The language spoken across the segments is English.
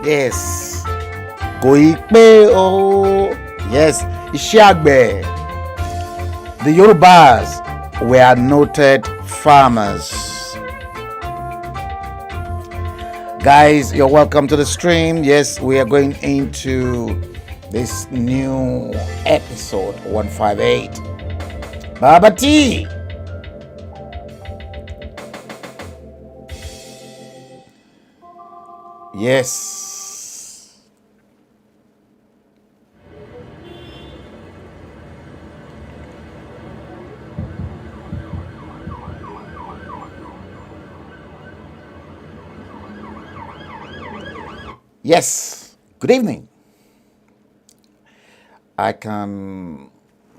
Yes. Koikpe oh. Yes. Ishiagbe. The Yorubas were noted farmers. Guys, you're welcome to the stream. Yes, we are going into this new episode 158. Baba T. Yes. Yes. Good evening. I can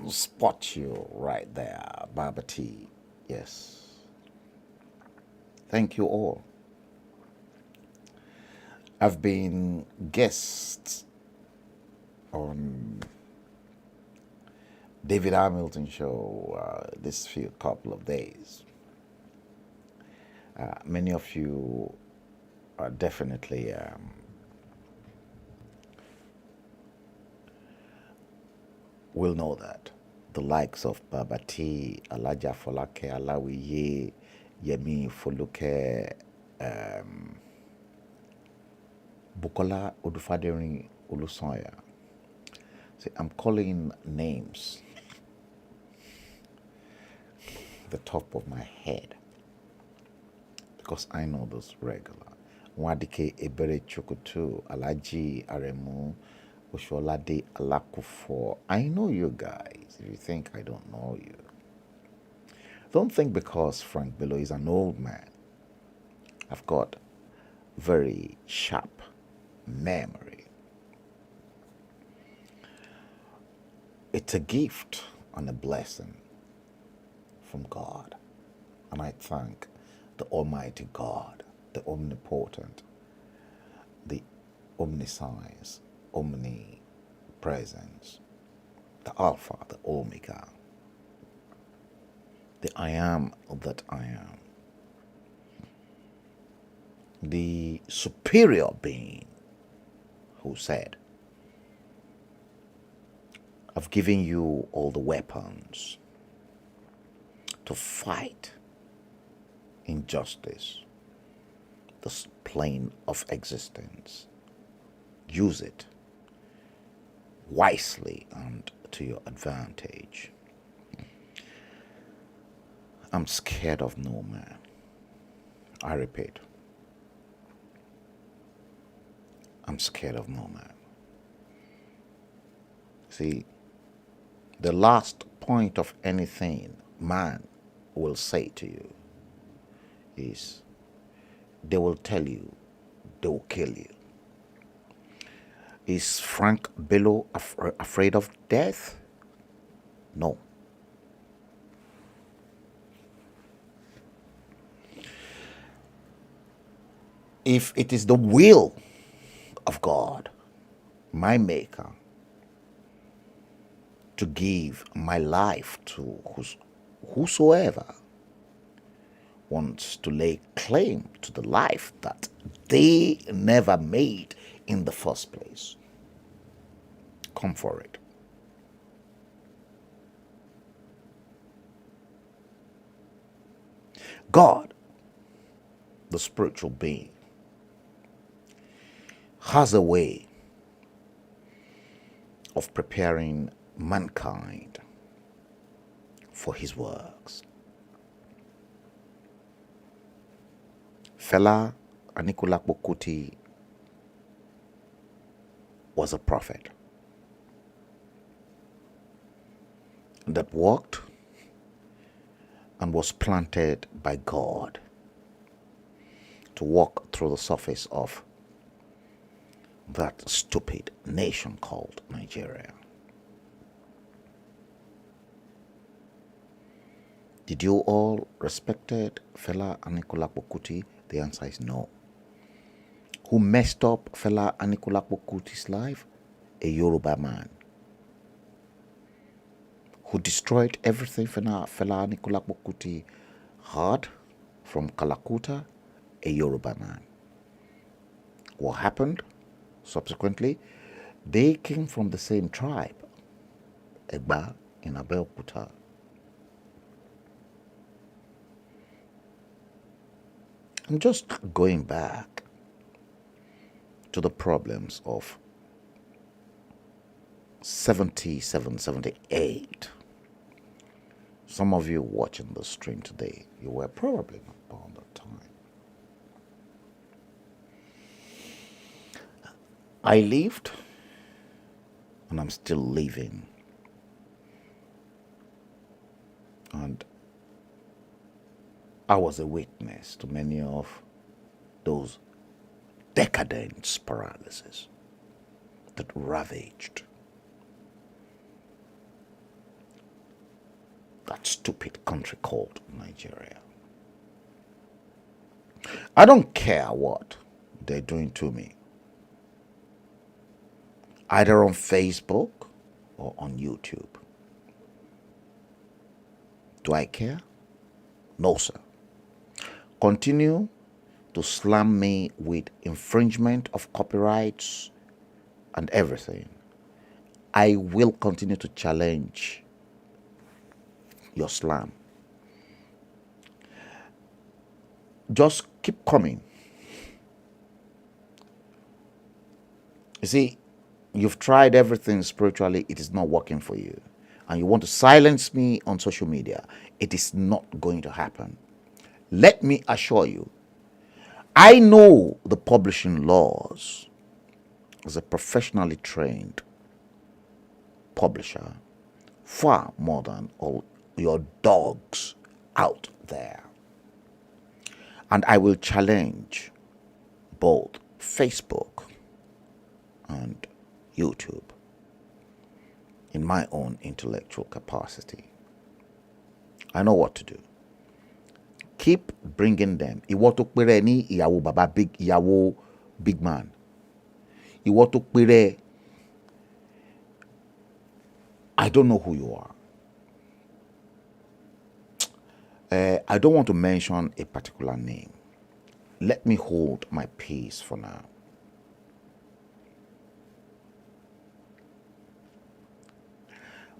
spot you right there, Baba T. Yes. Thank you all. I've been guests on David Hamilton show this few couple of days. Many of you are definitely will know that. The likes of Baba T, Alaja Folake, Alawiye, Yemi Foluke, Bukola Odufadering Ulusoya. See, I'm calling names the top of my head because I know those regular. Wadike Ebere Chokutu, Alaji Aremu, Osholade Alakufo. I know you guys. If you think I don't know you, don't think because Frank Bello is an old man. I've got very sharp memory. It's a gift and a blessing from God. And I thank the Almighty God, the omnipotent, the omniscience, omnipresence, the Alpha, the Omega, the I am that I am, the superior being who said, I've given you all the weapons to fight injustice, this plane of existence. Use it wisely and to your advantage. I'm scared of no man. I repeat, I'm scared of no man. See, the last point of anything man will say to you is they will tell you they will kill you. Is Frank Bello afraid of death? No. If it is the will of God, my maker, to give my life to whosoever wants to lay claim to the life that they never made in the first place, come for it. God, the spiritual being, has a way of preparing mankind for his works. Fela Anikulapo Kuti was a prophet that walked and was planted by God to walk through the surface of that stupid nation called Nigeria. Did you all respected Fela Anikulapo Kuti? The answer is no. Who messed up Fela Anikulapo Kuti's life? A Yoruba man. Who destroyed everything Fela Anikulapo Kuti had from Kalakuta? A Yoruba man. What happened? Subsequently, they came from the same tribe, Egba in Abeokuta. I'm just going back to the problems of 77, 78. Some of you watching the stream today, you were probably not born that time. I lived, and I'm still living. And I was a witness to many of those decadent paralysis that ravaged that stupid country called Nigeria. I don't care what they're doing to me, either on Facebook or on YouTube. Do I care? No, sir. Continue to slam me with infringement of copyrights and everything. I will continue to challenge your slam. Just keep coming. You see, you've tried everything spiritually, it is not working for you. And you want to silence me on social media, it is not going to happen. Let me assure you, I know the publishing laws as a professionally trained publisher far more than all your dogs out there. And I will challenge both Facebook and YouTube in my own intellectual capacity. I know what to do. Keep bringing them. Ìwọ tó péré ní ìyàwó bàbá big man. Ìwọ tó péré, I don't know who you are. I don't want to mention a particular name. Let me hold my peace for now.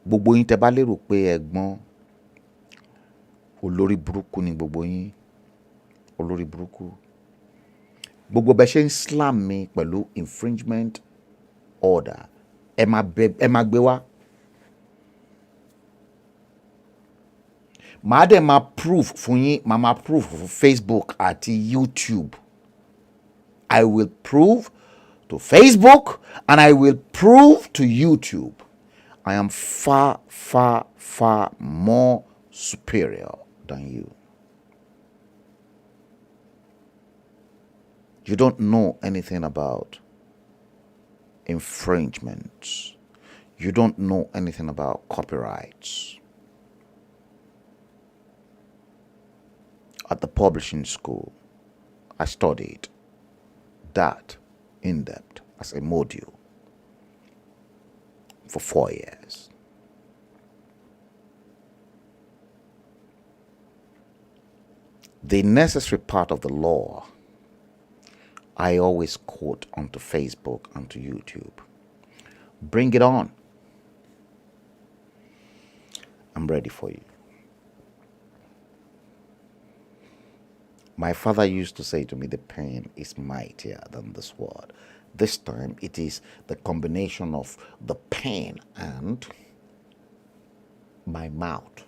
Gbogbo yín tẹ́ bá lérò pé ẹ̀gbọ́n olórí burúkú ni gbogbo yín, olórí burúkú. Gbogbo bẹ́ ṣe ń slam mi pẹ̀lú infringement order. Ẹ má gbé wá. Màá dẹ̀ máa proof fún yín, màá máa proof fún Facebook àti YouTube. I will prove to Facebook and I will prove to YouTube. I am far, far, far more superior than you. You don't know anything about infringements. You don't know anything about copyrights. At the publishing school, I studied that in depth as a module for 4 years. The necessary part of the law, I always quote onto Facebook and to YouTube. Bring it on. I'm ready for you. My father used to say to me, the pen is mightier than the sword. This time it is the combination of the pen and my mouth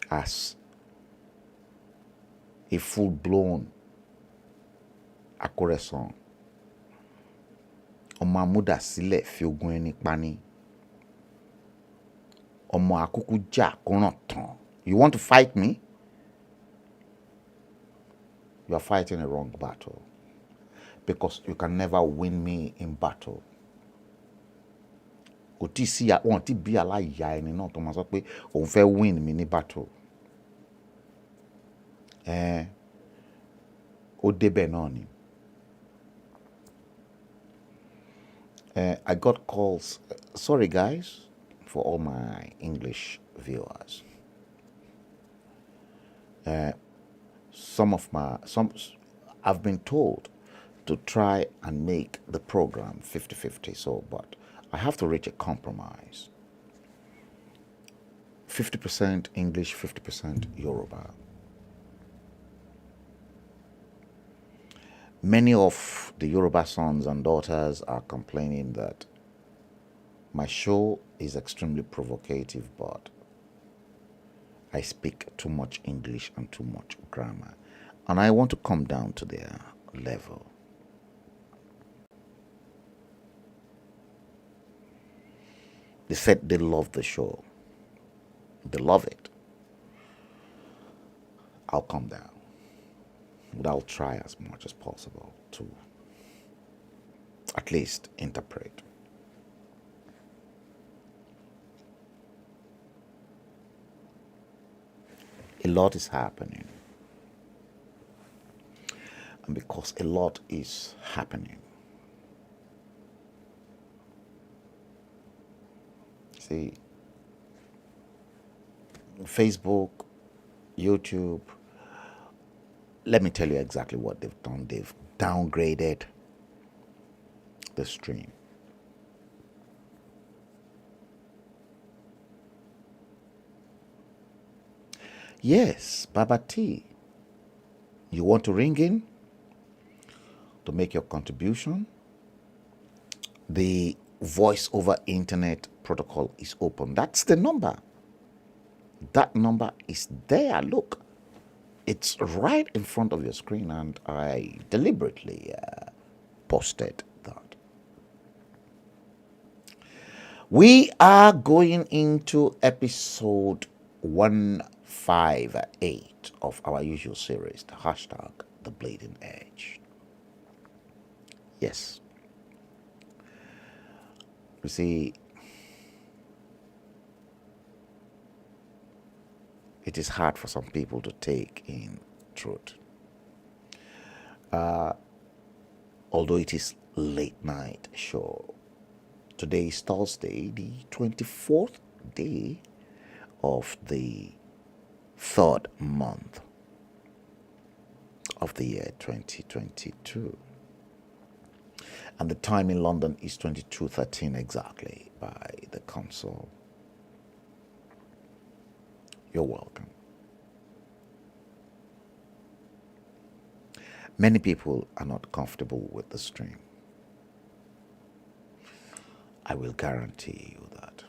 as a full-blown akọrẹsàn. Ọmọ amúdà sílẹ̀ fi ogun ẹni pani. Ọmọ àkúkú jà kóràn tán. You want to fight me? You are fighting a wrong battle, because you can never win me in battle. Kò tí sí wọn tí bí aláìyá ẹni náà tó máa sọ pé òun fẹ́ win mi ní battle. Ó débẹ̀ náà ni. I got calls. Sorry guys, for all my English viewers. I've been told to try and make the program 50-50. So, but I have to reach a compromise. 50% English, 50% Yoruba. Many of the Yoruba sons and daughters are complaining that my show is extremely provocative, but I speak too much English and too much grammar. And I want to come down to their level. They said they love the show. They love it. I'll come down. But I'll try as much as possible to at least interpret. A lot is happening. And because a lot is happening, see, Facebook, YouTube, let me tell you exactly what they've done. They've downgraded the stream. Yes, Baba T, you want to ring in to make your contribution? The voice over internet protocol is open. That's the number. That number is there. Look, it's right in front of your screen, and I deliberately posted that. We are going into episode 158 of our usual series, the hashtag The Bleeding Edge. Yes. You see, it is hard for some people to take in truth. Although it is late night show. Today is Thursday, the 24th day of the third month of the year 2022. And the time in London is 22:13 exactly by the console. You're welcome. Many people are not comfortable with the stream. I will guarantee you that.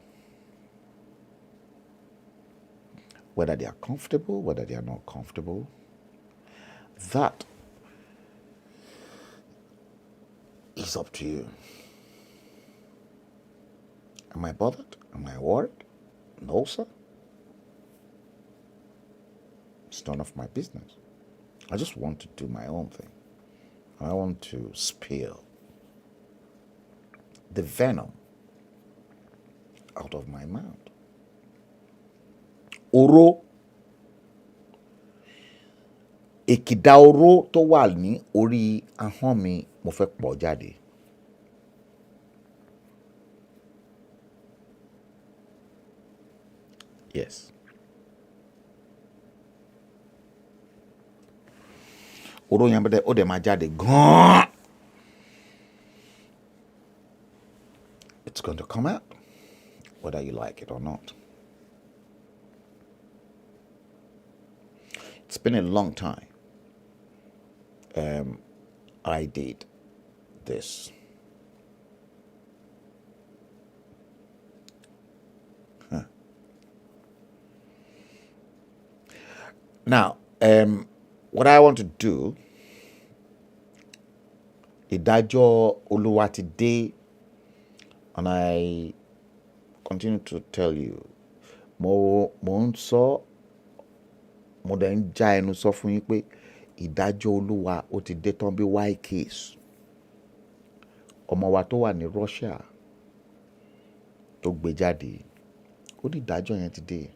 Whether they are comfortable, whether they are not comfortable, that is up to you. Am I bothered? Am I worried? No, sir. It's none of my business. I just want to do my own thing. I want to spill the venom out of my mouth. Oro, èkìdá oró tó wà ní orí ahọ́n mi mo fẹ́ pọ̀ jáde. Yes. Oró yẹn bẹ́ẹ̀ ó dẹ̀ máa jáde gan-an. It's going to come out, whether you like it or not. It's been a long time. I did this. Now, what I want to do, ìdájọ́ Olúwa ti dé, and I continue to tell you, mo ń sọ, mo dẹ̀ ń já ẹnu sọ fún yín pé ìdájọ́ Olúwa ó ti dé tán bí white case. Ọmọ wa tó wà ní Russia tó gbé jáde, ó ní ìdájọ́ yẹn ti dé.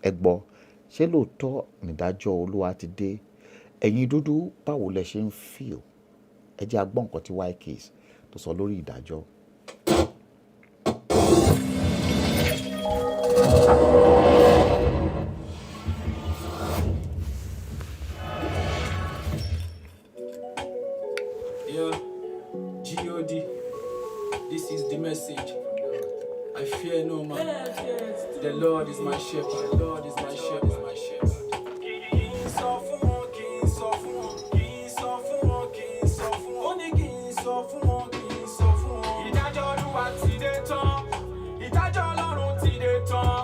Ẹ gbọ́, ṣé lóòótọ́ nídájọ́ Olúwa ti dé? Ẹ̀yin dúdú, báwo lẹ ṣe ń feel? Ẹ jẹ́ a gbọ́ nǹkan tí white case tó sọ lórí ìdájọ́. The Lord is my shepherd. The Lord is my shepherd. Ìdájọ́ Olúwa ti dé tán, ìdájọ́ Ọlọ́run ti dé tán,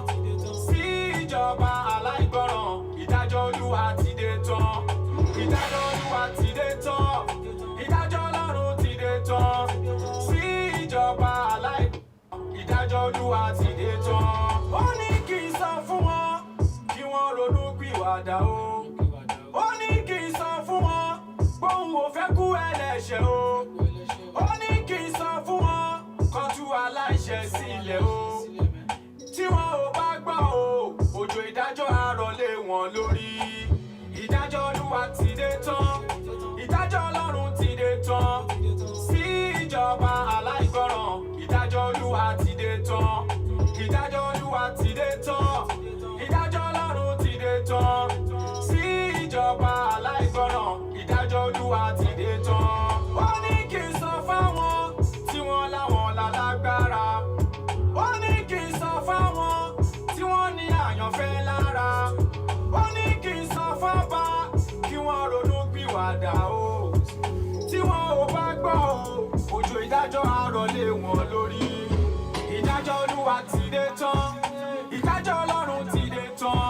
sí ìjọba aláìgbọràn. Ìdájọ́ Olúwa ti dé tán, ìdájọ́ Olúwa ti dé tán, ìdájọ́ Ọlọ́run ti dé tán, sí ìjọba aláìgbọràn. Ìdájọ́ Olúwa ti dé tán. Ó ní kí n sọ fún wọn kí wọ́n ronú pìwàdà o. Ó ní kí n sọ fún wọn bóun ò fẹ́ kú ẹlẹ́ṣẹ̀ o. Ó ní kí n sọ fún wọn kan tú aláìṣẹ̀ sílẹ̀ o. Tí wọn ò bá gbọ́ o, òjò ìdájọ́ á rọ̀ lé wọn lórí. Ìdájọ́ Olúwa ti dé tán, ìdájọ́ Ọlọ́run ti dé tán, sí ìjọba aláìgbọràn. Ìdájọ́ Olúwa ti dé tán, ìdájọ́ Olúwa ti dé tán, ìdájọ́ Ọlọ́run ti dé tán, sí ìjọba aláìgbọràn. Ìdájọ́ Olúwa ti dé tán. Ó ní kí n sọ fáwọn tí wọ́n láwọn lálágbára. Ó ní kí n sọ fáwọn tí wọ́n ní àyànfẹ́ lára. Ó ní kí n sọ fọ́ba kí wọ́n ronú pìwàdà o. Tí wọn ò bá gbọ́ o, òjò ìdájọ́ á rọ̀ lé wọn lórí. Ìdájọ́ Olúwa ti dé tán, ìdájọ́ Ọlọ́run ti dé tán,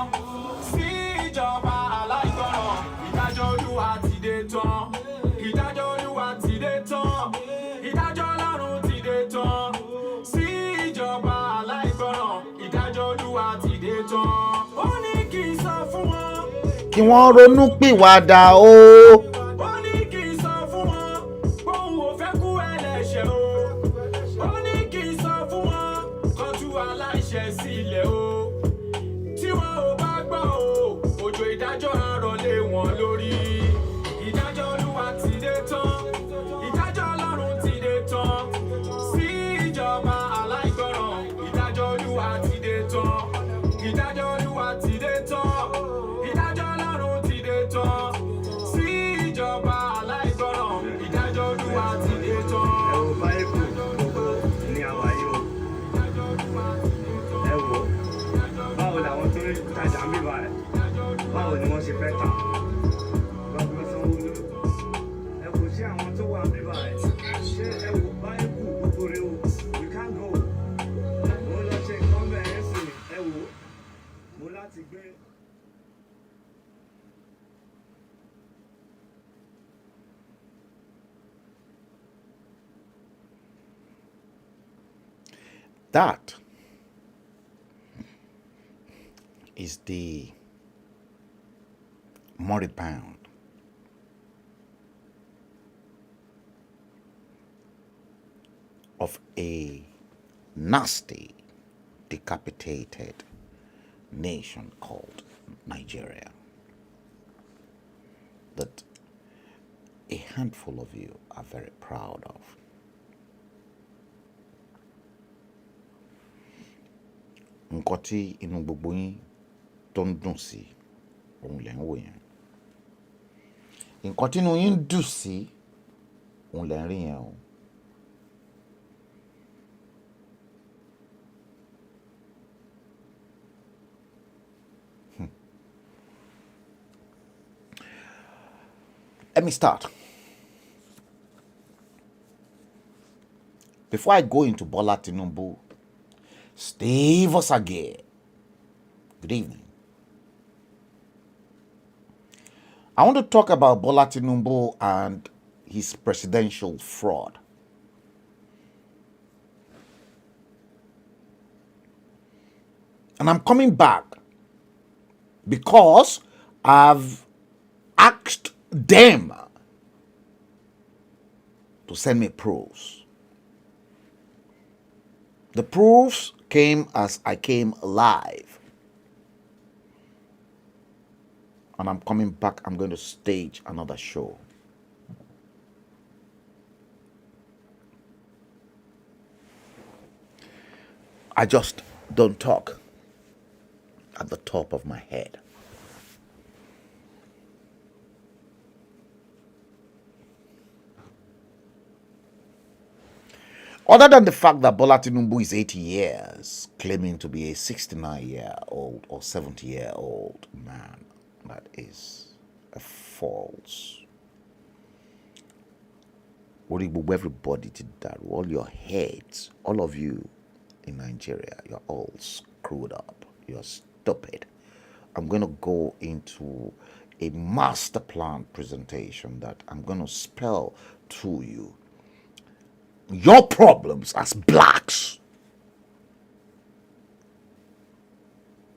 sí ìjọba aláìgbọràn. Ìdájọ́ Olúwa ti dé tán, ìdájọ́ Olúwa ti dé tán, ìdájọ́ Ọlọ́run ti dé tán, sí ìjọba aláìgbọràn. Ìdájọ́ Olúwa ti dé tán. Ó ní kí n sọ fún wọn kí wọ́n ronú pìwàdà o. Ó ní kí n sọ fún wọn bóun ò fẹ́ kú ẹlẹ́ṣẹ̀ o. Ó ní kí n sọ fún wọn kan tú aláìṣẹ̀ sílẹ̀ o. Tí wọn ò bá gbọ́ o, òjò ìdájọ́ á rọ̀ lé wọn lórí. Ìdájọ́ Olúwa ti dé tán, ìdájọ́ Ọlọ́run ti dé tán, sí ìjọba aláìgbọràn. Ìdájọ́ Olúwa ti dé tán, ìdájọ́ Olúwa ti dé tán, ìdájọ́ Ọlọ́run ti dé tán, sí ìjọba aláìgbọràn. Ìdájọ́ Olúwa ti dé tán. Ẹ wo báyìí ní àwa yìí o. Ẹ wo báwo làwọn tó ń tajà ń bíbá ẹ̀ báwo ni wọ́n ṣe fẹ́ tà. Gbàgbé Sanwó-Olú. Ẹ kò sí àwọn tó wà ń bíbá ẹ̀. Ṣé ẹ wo báyìí gbogbo rẹ o? We can't go. Mo lọ ṣe nǹkan bẹ́ẹ̀ sí ẹ wo. Mo láti gbé. That is the moribund of a nasty, decapitated nation called Nigeria that a handful of you are very proud of. Nǹkan tí inú gbogbo yín tó ń dùn sí òun lẹ̀ ń wò yẹn. Nǹkan tí inú yín ń dùn sí òun lẹ̀ ń rí yẹn o. Let me start. Before I go into Bola Tinubu, Steve Osage, good evening. I want to talk about Bola Tinubu and his presidential fraud. And I'm coming back because I've asked them to send me proofs. The proofs came as I came live. And I'm coming back. I'm going to stage another show. I just don't talk at the top of my head. Other than the fact that Bola Tinubu is 80 years, claiming to be a 69-year-old or 70-year-old man, that is a false. Everybody did that. All your heads, all of you in Nigeria, you're all screwed up. You're stupid. I'm going to go into a master plan presentation that I'm going to spell to you your problems as blacks.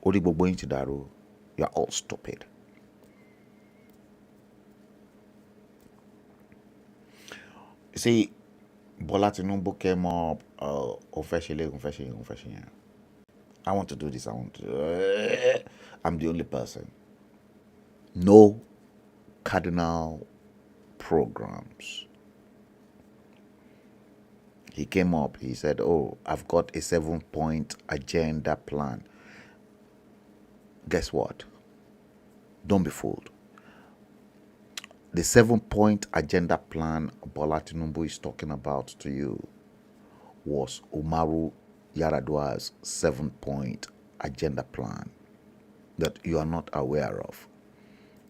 You're all stupid. You see, Bola Tinubu came up, officially. I want to do this. I'm the only person. No cardinal programs. He came up, he said, oh, I've got a 7-point agenda plan. Guess what? Don't be fooled. The 7-point agenda plan Bola Tinubu is talking about to you was Umaru Yar'Adua's 7-point agenda plan that you are not aware of.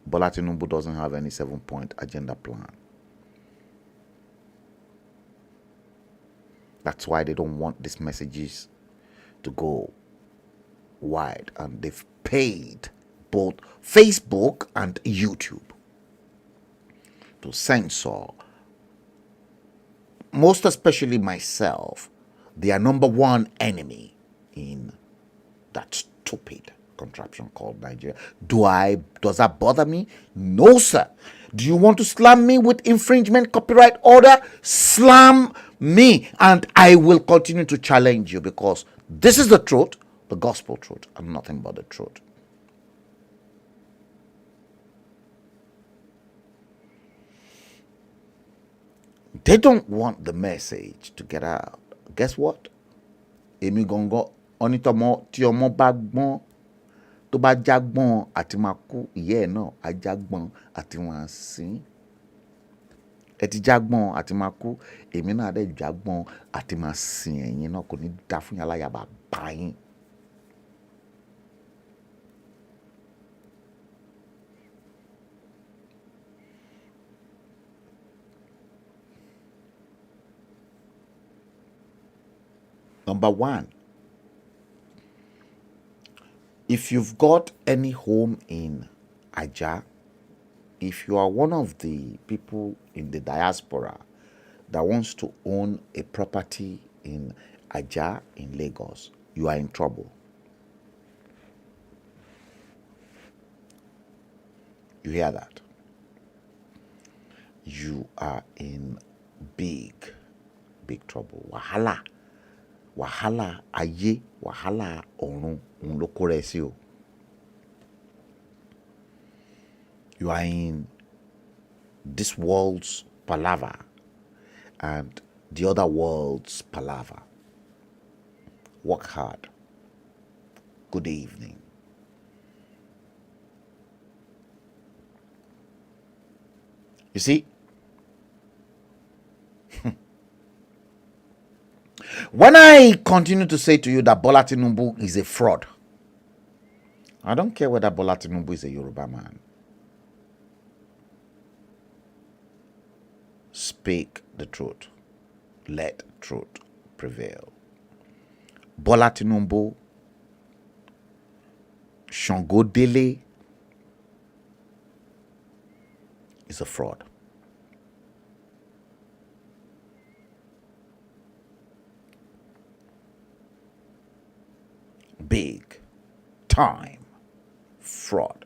Bola Tinubu doesn't have any 7-point agenda plan. That's why they don't want these messages to go wide, and they've paid both Facebook and YouTube to censor, most especially myself, their number one enemy in that stupid contraption called Nigeria. Does that bother me? No, sir. Do you want to slam me with infringement copyright order? Slam me, and I will continue to challenge you, because this is the truth, the gospel truth, and nothing but the truth. They don't want the message to get out. Guess what? Èmi gangan onítọmọ tí ọmọ bá gbọ́n tó bá jágbọ́n àti máa kú, ìyá ẹ̀ náà á jágbọ́n àti wọn á sìn. Ẹ ti jágbọ́n àti máa kú, èmi náà dẹ̀ jágbọ́n àti máa sìn ẹ̀yin náà, kò ní dá fún yàrá yàrá bá yín. Number one, if you've got any home in Ajah, if you are one of the people in the diaspora that wants to own a property in Ajah in Lagos, you are in trouble. You hear that? You are in big trouble. Wàhálà ayé, wàhálà ọ̀run, òun ló kó rẹ̀ sí o. You are in this world's palaver and the other world's palaver. Work hard. Good evening. You see? When I continue to say to you that Bola Tinubu is a fraud, I don't care whether Bola Tinubu is a Yoruba man. Speak the truth. Let truth prevail. Bola Tinubu, Shangodele is a fraud. Big time fraud.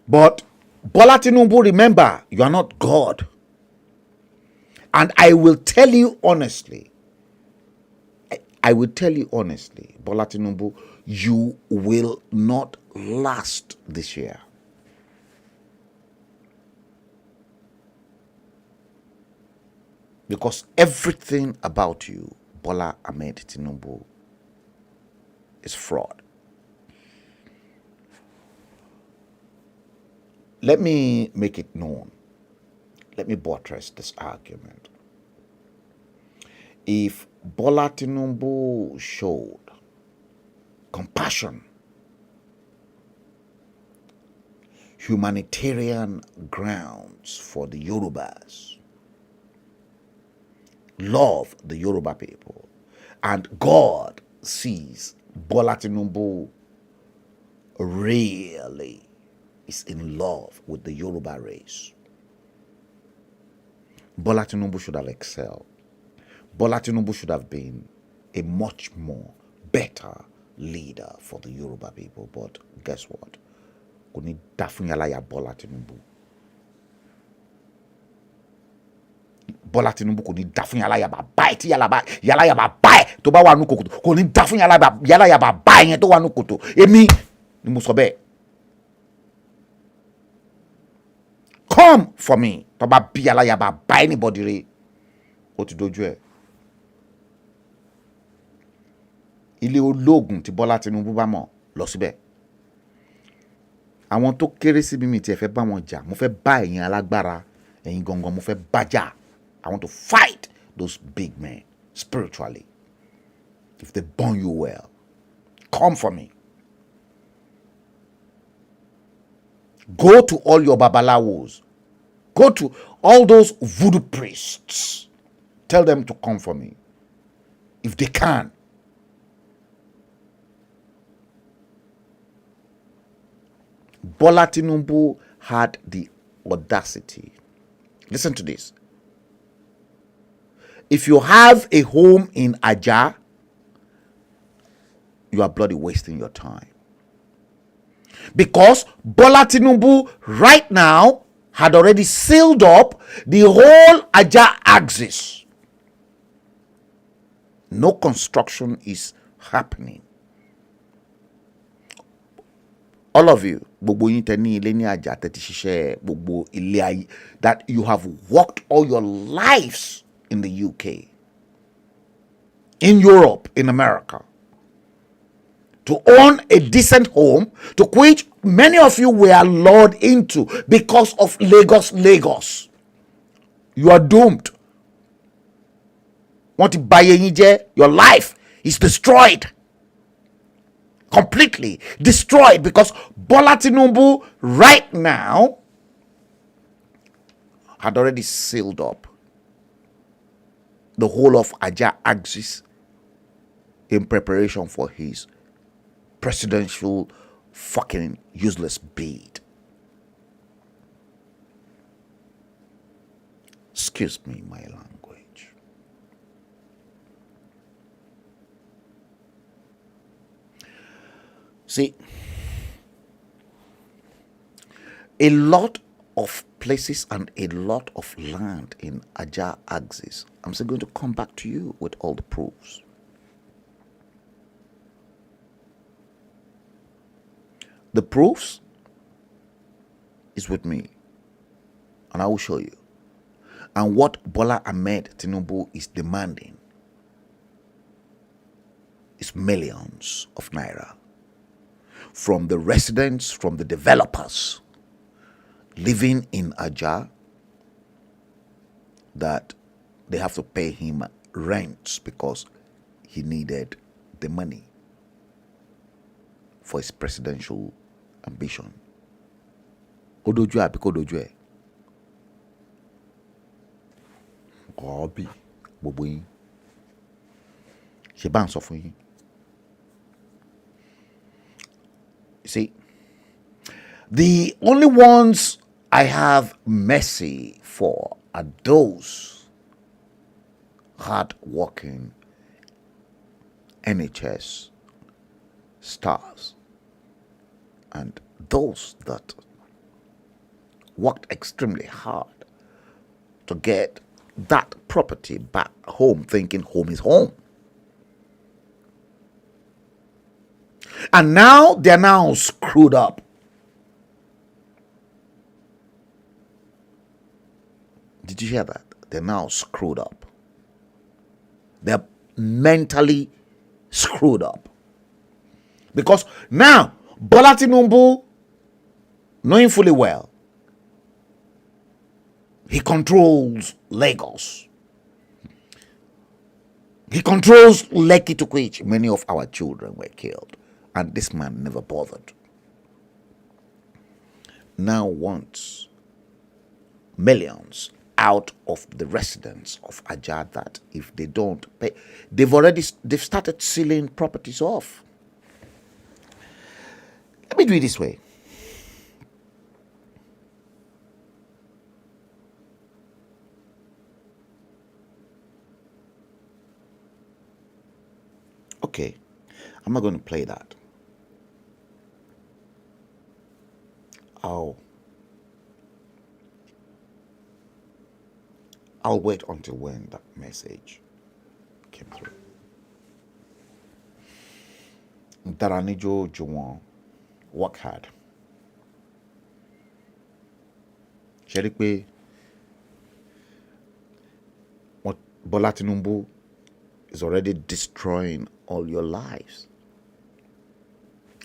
But Bola Tinubu, remember, you are not God. And I will tell you honestly, Bola Tinubu, you will not last this year. Because everything about you, Bola Ahmed Tinubu, is fraud. Let me make it known. Let me buttress this argument. If Bola Tinubu showed compassion, humanitarian grounds for the Yorubas, love the Yoruba people, and God sees Bola Tinubu really is in love with the Yoruba race, Bola Tinubu should have excelled. Bola Tinubu should have been a much more better leader for the Yoruba people. But guess what? Kò ní dá fún yálàyà Bola Tinubu. Bola Tinubu kò ní dá fún yálàyà bàbá ẹ̀ tí yálàyà bàbá ẹ̀ tó bá wà nù kòtò. Kò ní dá fún yálàyà bàbá ẹ̀ yẹn tó wà nù kòtò. Èmi ni mo sọ bẹ́ẹ̀. Come for me. Tó bá bí yálàyà bàbá anybody rẹ̀ ó ti dojú ẹ̀. Ilé ológun tí Bola Tinubu bá mọ̀ lọ síbẹ̀. Àwọn tó kéré síbi mi tí ẹ fẹ́ bá wọn jà, mo fẹ́ bá ẹ̀yin alágbára, ẹ̀yin gangan mo fẹ́ bá jà. I want to fight those big men spiritually. If they burn you well, come for me. Go to all your babalawos. Go to all those voodoo priests. Tell them to come for me. If they can. Bola Tinubu had the audacity. Listen to this. If you have a home in Ajah, you are bloody wasting your time. Because Bola Tinubu right now had already sealed up the whole Ajah axis. No construction is happening. All of you, that you have worked all your lives in the UK, in Europe, in America, to own a decent home, to which many of you were lured into because of Lagos. You are doomed. Want to buy your life is destroyed. Completely destroyed because Bola Tinubu right now had already sealed up the whole of Ajah axis in preparation for his presidential fucking useless bid. Excuse me, my language. See, a lot of places and a lot of land in Ajah axis, I'm still going to come back to you with all the proofs. The proofs is with me, and I will show you. And what Bola Ahmed Tinubu is demanding is millions of naira from the residents, from the developers living in Ajah, that they have to pay him rents because he needed the money for his presidential ambition. Odoju abi ko doju e. Obi gbogbo yin. Ṣé bá ń sọ fún yín. See, the only ones I have mercy for are those hard-working NHS stars and those that worked extremely hard to get that property back home, thinking home is home. And now they're now screwed up. Did you hear that? They're now screwed up. They're mentally screwed up. Because now, Bola Tinubu, knowing fully well He controls Lagos. He controls Lekki, to which many of our children were killed. And this man never bothered. Now wants millions out of the residents of Ajah that if they don't pay, they've started sealing properties off. Let me do it this way. Okay, I'm not going to play that. I'll wait until when that message came through. Daranijo Juwon, work hard. Ṣé what Bola Tinubu is already destroying all your lives.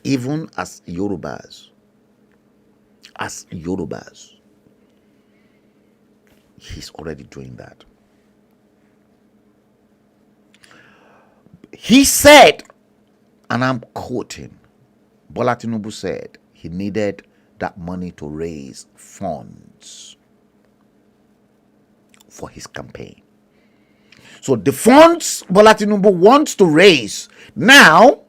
Even as Yorubas, he's already doing that. He said, and I'm quoting, Bola Tinubu said he needed that money to raise funds for his campaign. So the funds Bola Tinubu wants to raise, now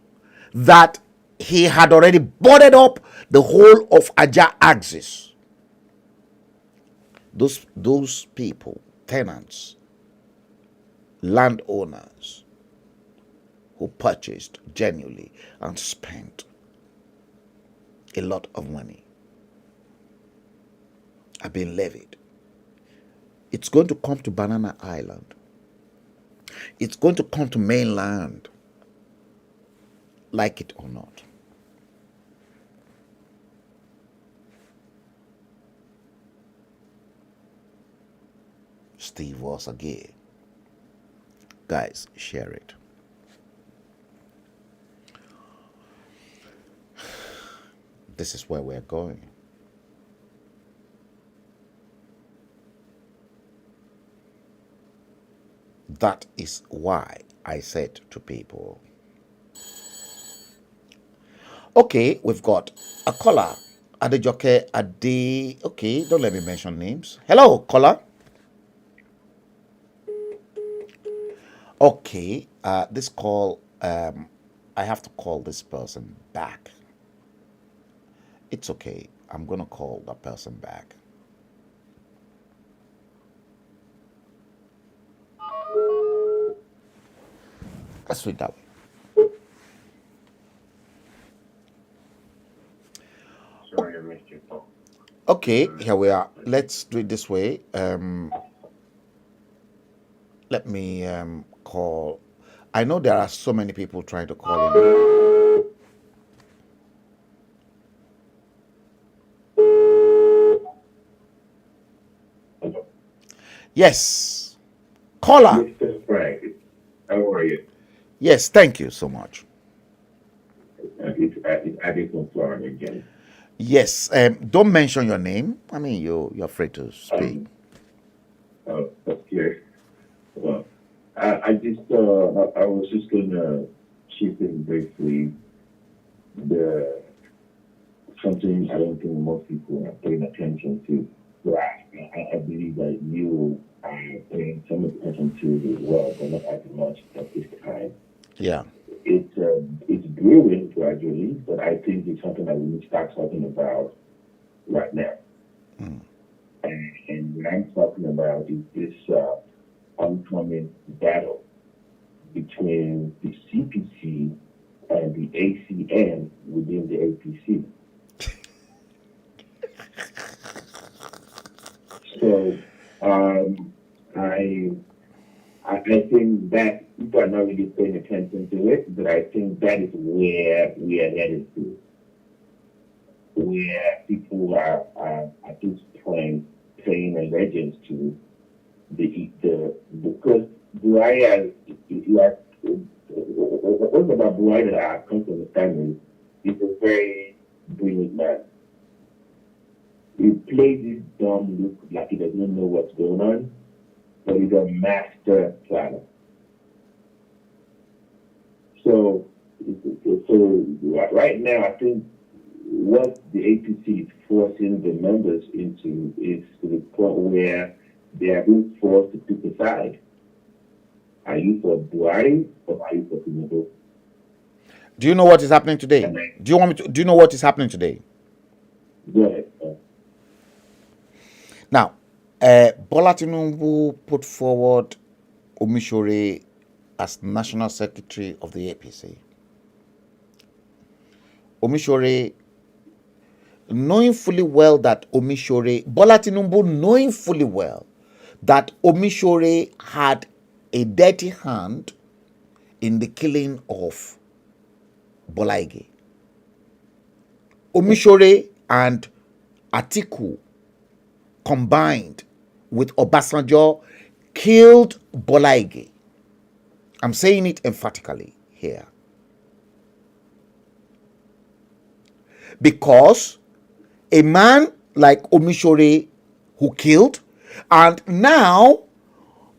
that he had already boarded up the whole of Ajah axis, those people, tenants, landowners who purchased genuinely and spent a lot of money are being levied. It's going to come to Banana Island. It's going to come to mainland, like it or not. Steve was again. Guys, share it. This is where we're going. That is why I said to people, okay, we've got a caller, Adejoke Ade. Okay, don't let me mention names. Hello, caller. Okay, this call, I have to call this person back. It's okay. I'm going to call that person back. Let's do it that way. Sorry, I missed your call. Okay, here we are. Let's do it this way. Let me call. I know there are so many people trying to call in. Yes. Caller. Mr. Frank, how are you? Yes, thank you so much. It's Adi from Florida again. Yes, don't mention your name. I mean, you're free to speak. Okay. Well, I was just gonna chip in briefly. Something I don't think most people are paying attention to. So I believe that you are paying some attention to it as well, but not as much at this time. Yeah. It's brewing gradually, but I think it's something that we need to start talking about right now. Mm. And what I'm talking about is this oncoming battle between the CPC and the ACN within the APC. So I think that people are not really paying attention to it, but I think that is where we are headed to, where people are at this point paying allegiance to because Buhari, what's about Buhari that I come to understand is he's a very brilliant man. He plays this dumb look like he doesn't know what's going on, but he's a master planner. So, right now, I think what the APC is forcing the members into is to the point where they are being forced to pick a side. Are you for Buhari or are you for Tinubu? Do you know what is happening today? And Do you want me to? Do you know what is happening today? go ahead. Now, Bola Tinubu put forward Omishore as National Secretary of the APC. Omishore, knowing fully well that Bola Tinubu knowing fully well that Omishore had a dirty hand in the killing of Bola Ige. Omishore and Atiku combined with Obasanjo killed Bola Ige. I'm saying it emphatically here. Because a man like Omishore who killed, and now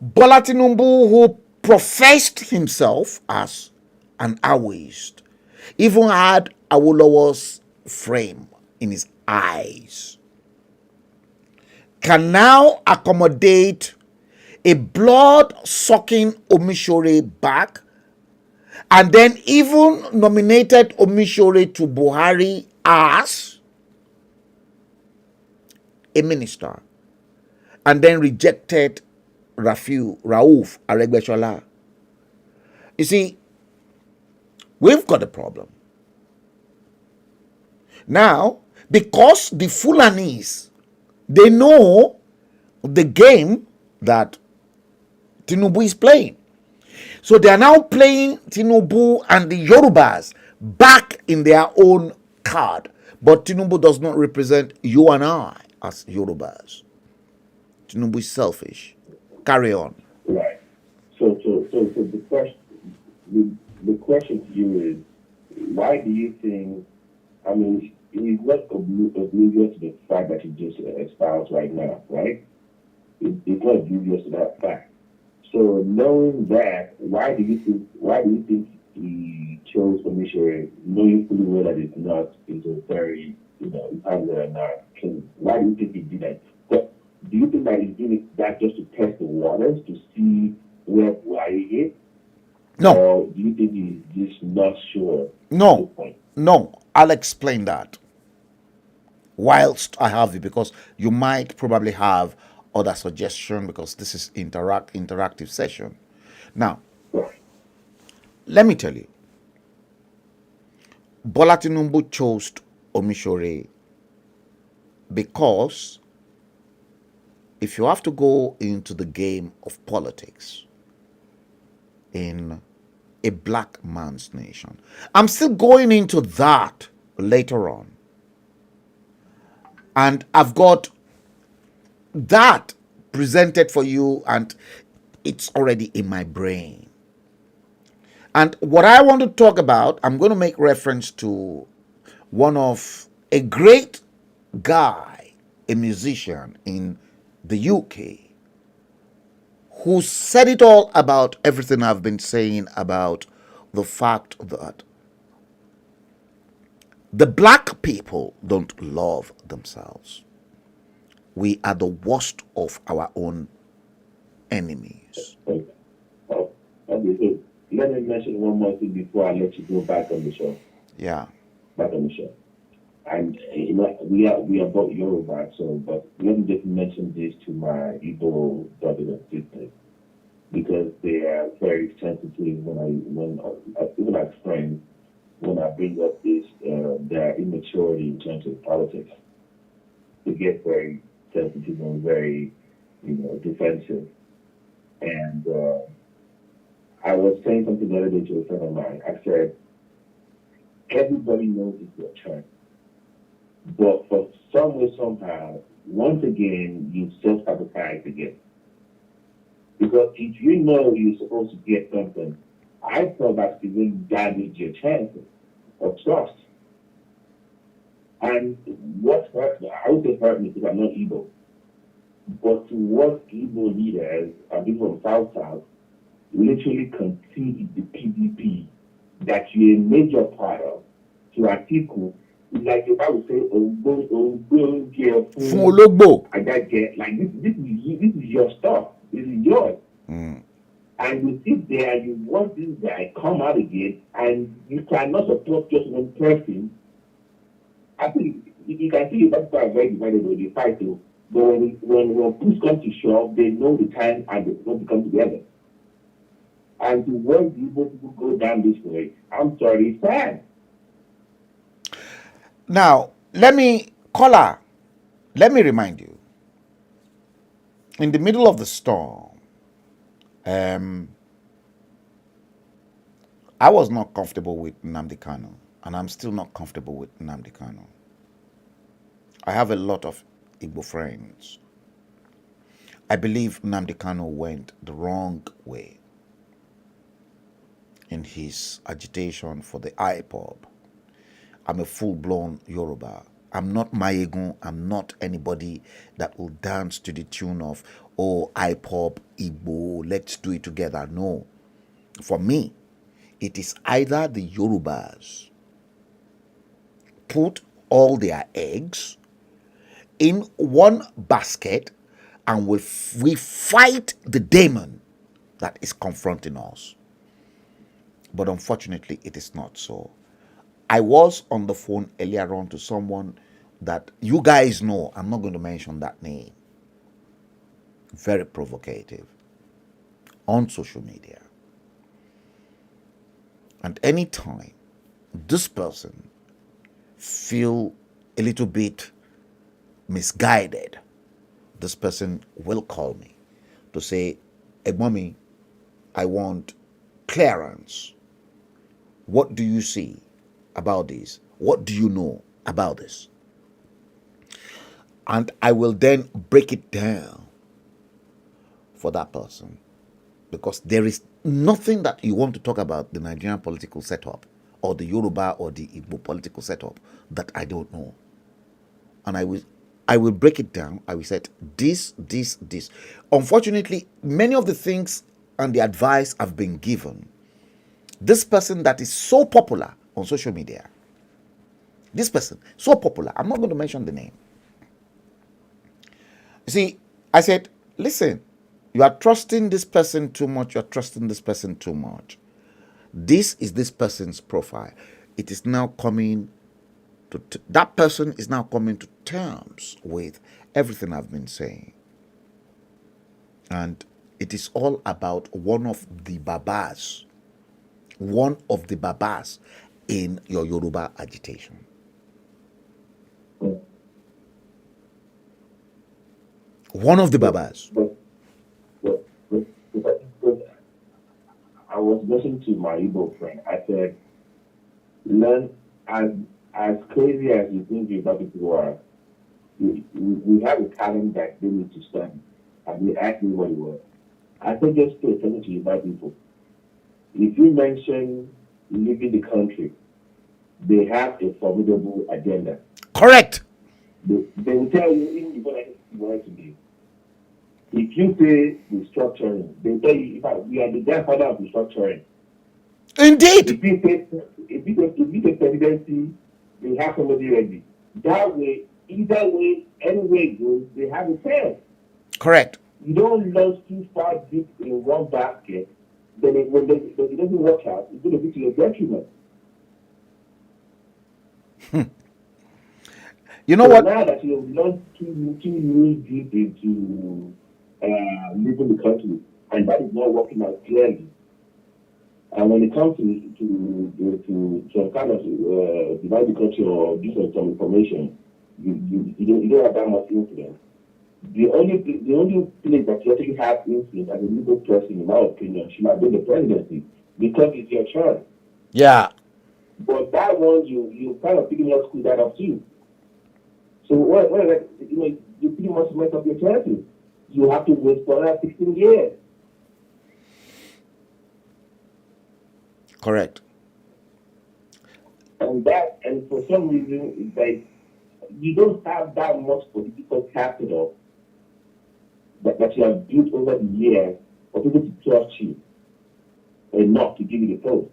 Bola Tinubu who professed himself as an Aoist, even had Awolowo's frame in his eyes, can now accommodate a blood-sucking Omishore back, and then even nominated Omishore to Buhari as a minister, and then rejected Rauf Aregbesola. You see, we've got a problem. Now, because the Fulanis, they know the game that Tinubu is playing. So they are now playing Tinubu and the Yorubas back in their own card. But Tinubu does not represent you and I as Yorubas. Tinubu is selfish. Carry on. Right. So the question to you is, why do you think? I mean, he's not oblivious to the fact that he just espoused right now, right? It's not oblivious to that fact. So knowing that, why do you think he chose Commissioner, knowing fully well that it's a very, it's either not clean? Why do you think he did that? But do you think that he's doing that just to test the waters to see why he is? No. Or do you think he's just not sure? No. No. I'll explain that whilst I have you, because you might probably have other suggestion, because this is interactive session. Now, let me tell you, Bola Tinubu chose Omishore because if you have to go into the game of politics in a black man's nation, I'm still going into that later on, and I've got that presented for you, and it's already in my brain. And what I want to talk about, I'm going to make reference to a great guy, a musician in the UK, who said it all about everything I've been saying about the fact that the black people don't love themselves. We are the worst of our own enemies. Okay, so let me mention one more thing before I let you go back on the show. Yeah. Back on the show. And we are both Yoruba, but let me just mention this to my Igbo brothers and sisters, because they are very sensitive when even as friends, when I bring up their immaturity in terms of politics. They get very sensitive and very, defensive. And I was saying something the other day to a friend of mine. I said, everybody knows it's your turn. But for some way, somehow, once again, you self-sabotage again. Because if you know you're supposed to get something, I thought that's even damage your chances of trust. And what hurt me, I would say hurt me because I'm not Igbo, but towards Igbo leaders, and people from South South, literally concede the PDP that you're a major part of to Atiku, like if I would say, Fún ológbò. I got get like this is your stuff. This is yours. And you sit there and you watch this guy come out again, and you cannot support just one person. I think you can see that's why very divided when they fight to. But when push comes to shove, they know the time and they want to come together. And to watch the Igbo people go down this way, I'm sorry, it's sad. Now, let me remind you, in the middle of the storm, I was not comfortable with Nnamdi Kanu, and I'm still not comfortable with Nnamdi Kanu. I have a lot of Igbo friends. I believe Nnamdi Kanu went the wrong way in his agitation for the IPOB. I'm a full-blown Yoruba. I'm not Mayegun. I'm not anybody that will dance to the tune of, oh, IPOB, Igbo, let's do it together. No. For me, it is either the Yorubas put all their eggs in one basket and we fight the demon that is confronting us. But unfortunately, it is not so. I was on the phone earlier on to someone that you guys know. I'm not going to mention that name. Very provocative on social media. And anytime this person feel a little bit misguided, this person will call me to say, hey, mommy, I want clearance. What do you see about this? What do you know about this? And I will then break it down for that person, because there is nothing that you want to talk about the Nigerian political setup or the Yoruba or the Igbo political setup that I don't know. And I will break it down. I will say this. Unfortunately, many of the things and the advice have been given. This person that is so popular on social media, this person, so popular, I'm not going to mention the name. You see, I said, listen, you are trusting this person too much, you are trusting this person too much. This is this person's profile. It is now coming to, that person is now coming to terms with everything I've been saying. And it is all about one of the babas in your Yoruba agitation. One of the babas. But I was listening to my Igbo friend. I said, learn as crazy as you think Yoruba people are. We have a talent that they need to study. And they asked me what it was. I said, just pay attention to Yoruba people. If you mention leaving the country, they have a formidable agenda. Correct. They will tell you even before you want to be. If you say restructuring, they tell you, in fact, we are the grandfather of restructuring. Indeed. If you say presidency, they have somebody ready. That way, either way, any way it goes, they have a fail. Correct. You don't launch too far deep in one basket, then when it doesn't work out, it's going to be to your detriment. You know so what? Now that you have launched too deep into leaving the country, and that is not working out clearly. And when it comes to some kind of divide the country or do some information, you don't have that much influence. The only place that you actually have influence as a legal person, in my opinion, should have been the presidency, because it's your choice. Yeah. But that one, you kind of pretty much screw that up too. So you pretty much mess up your chances. You have to wait for another 16 years. Correct. And for some reason, it's like you don't have that much political capital that you have built over the years for people to trust you enough to give you the post.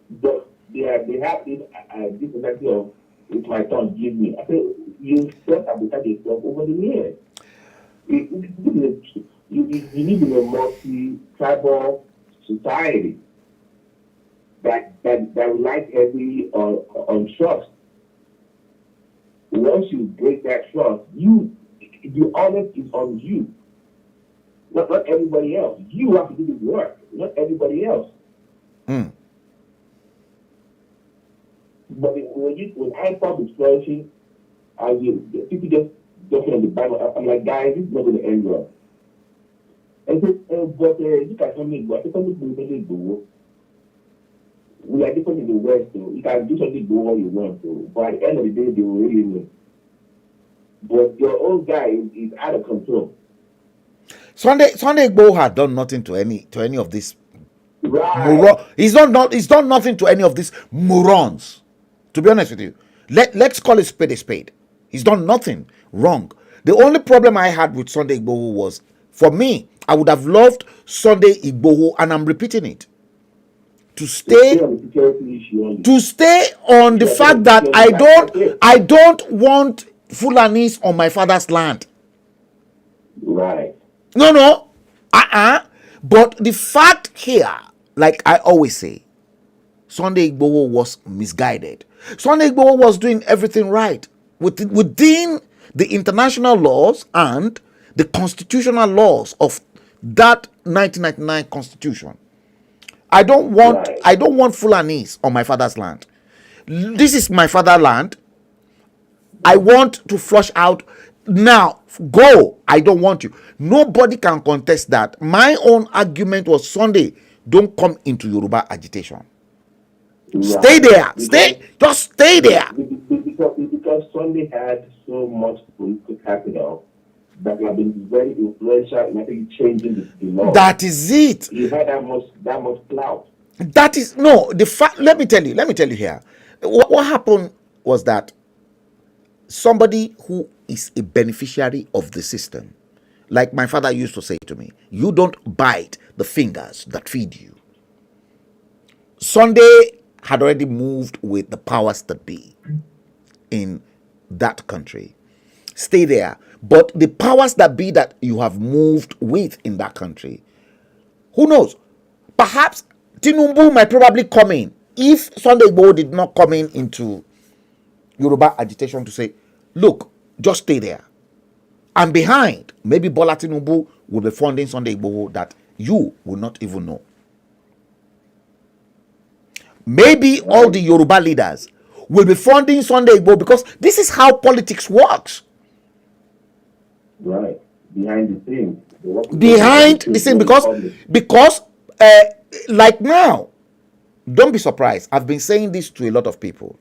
But they have this mentality of, it's my turn, give me. I say, you self-sabotage yourself over the years. You live in a multi-tribal society that relies heavily on trust. Once you break that trust, the honor is on you, not everybody else. You have to do the work, not everybody else. But when I thought was flourishing, people just talking on the Bible. I'm like, guys, this is not going to end well. And so, but you can tell me, but something we do. We are different in the West, so you can do something, do what you want. So, but at the end of the day, they will really win. But your own guy is out of control. Sunday Igboho had done nothing to any of these. Right. He's done nothing to any of these morons. To be honest with you, let's call it spade a spade. He's done nothing wrong. The only problem I had with Sunday Igboho was, for me, I would have loved Sunday Igboho, and I'm repeating it, to stay on the fact that I don't want Fulanis on my father's land. Right. No. But the fact here, like I always say, Sunday Igboho was misguided. Sunday Igboho was doing everything right within the international laws and the constitutional laws of that 1999 constitution. I don't want Fulanis on my father's land. This is my fatherland. I want to flush out. Now, go. I don't want you. Nobody can contest that. My own argument was, Sunday, don't come into Yoruba agitation. Right. Stay there. Just stay there. Because Sunday had so much political capital that have been very influential in actually changing the law. That is it. He had that much clout. That is the fact. Let me tell you here. What happened was that somebody who is a beneficiary of the system, like my father used to say to me, you don't bite the fingers that feed you. Sunday had already moved with the powers that be in that country. Stay there. But the powers that be that you have moved with in that country, who knows? Perhaps Tinubu might probably come in. If Sunday Igboho did not come into Yoruba agitation to say, look, just stay there. And behind, maybe Bola Tinubu will be funding Sunday Igboho that you will not even know. Maybe all the Yoruba leaders will be funding Sunday Igboho, because this is how politics works. Right. Behind the scenes. Because like now, don't be surprised. I've been saying this to a lot of people.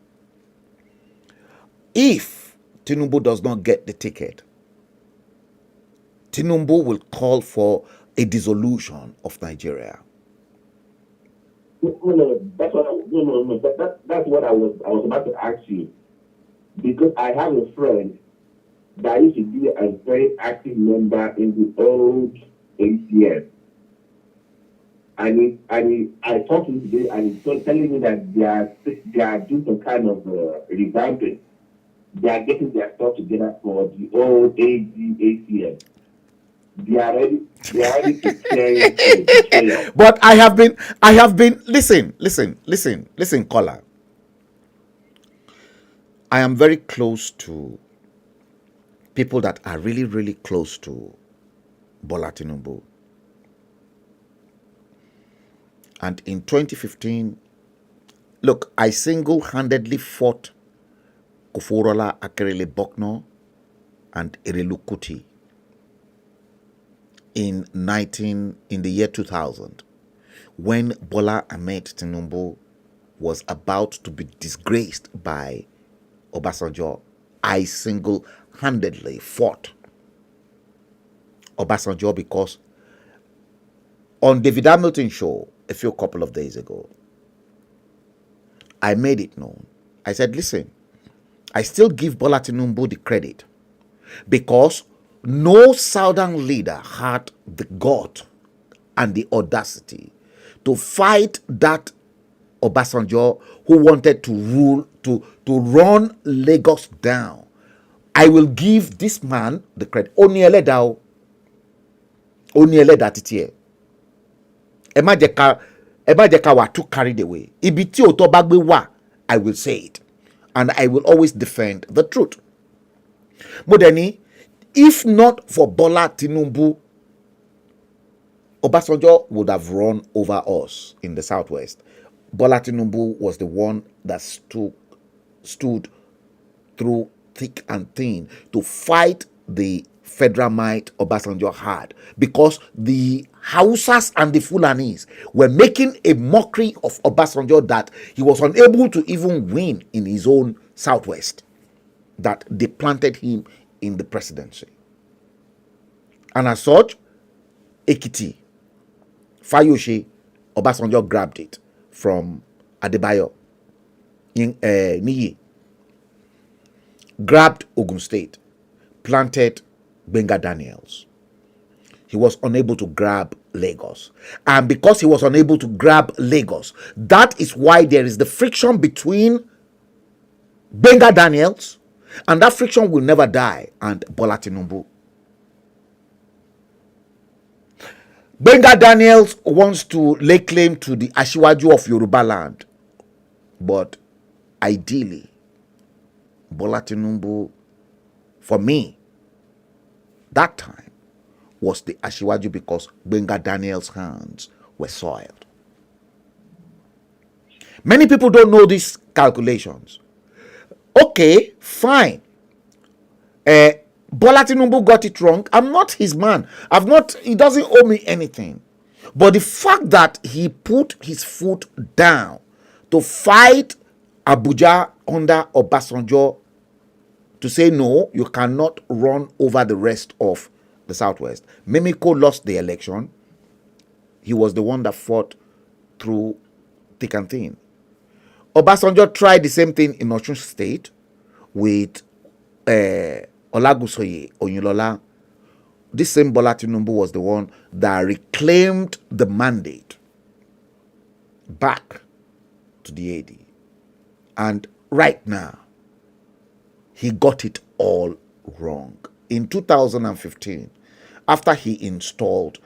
If Tinubu does not get the ticket, Tinubu will call for a dissolution of Nigeria. No. That's what I was about to ask you. Because I have a friend that used to be a very active member in the old ACS. And I talked to him today, and he's telling me that they are doing some kind of revamping. They are getting their stuff together for the old ACS. They are ready preparing. But I have been listen, caller. I am very close to people that are really, really close to Bola Tinubu. And in 2015, look, I single-handedly fought Koforola Akerele Bokno and Erelu Kuti in the year 2000, when Bola Ahmed Tinubu was about to be disgraced by Obasanjo. I single-handedly fought Obasanjo, because on David Hamilton's show a couple of days ago, I made it known. I said, listen, I still give Bola Tinubu the credit because no southern leader had the gut and the audacity to fight that Obasanjo who wanted to rule, to run Lagos down. I will give this man the credit. Oni ẹlẹ́dàá títí ẹ̀. Ẹ má jẹ́ ká wà too carried away. Ibi tí òótọ́ bá gbé wà, I will say it. And I will always defend the truth. Mo dẹ̀ ní, if not for Bola Tinubu, Obasanjo would have run over us in the southwest. Bola Tinubu was the one that stood through thick and thin to fight the federal might Obasanjo had, because the Hausas and the Fulanis were making a mockery of Obasanjo that he was unable to even win in his own southwest, that they planted him in the presidency. And as such, Ekiti, Fayose, Obasanjo grabbed it from Adebayo, Niyi, grabbed Ogun State, planted Gbenga Daniels. He was unable to grab Lagos. And because he was unable to grab Lagos, that is why there is the friction between Gbenga Daniels, and that friction will never die, and Bola Tinubu. Gbenga Daniels wants to lay claim to the Asiwaju of Yoruba land. But ideally, Bola Tinubu, for me, that time, was the Asiwaju because Gbenga Daniels' hands were soiled. Many people don't know these calculations. Okay, fine. Bola Tinubu got it wrong. I'm not his man. He doesn't owe me anything. But the fact that he put his foot down to fight Abuja under Obasanjo, to say no, you cannot run over the rest of the Southwest. Mimiko lost the election. He was the one that fought through thick and thin. Obasanjo tried the same thing in Osun State with Olagusoye Oyinlola. This same Bola Tinubu was the one that reclaimed the mandate back to the AD. And right now, he got it all wrong. In 2015, after he installed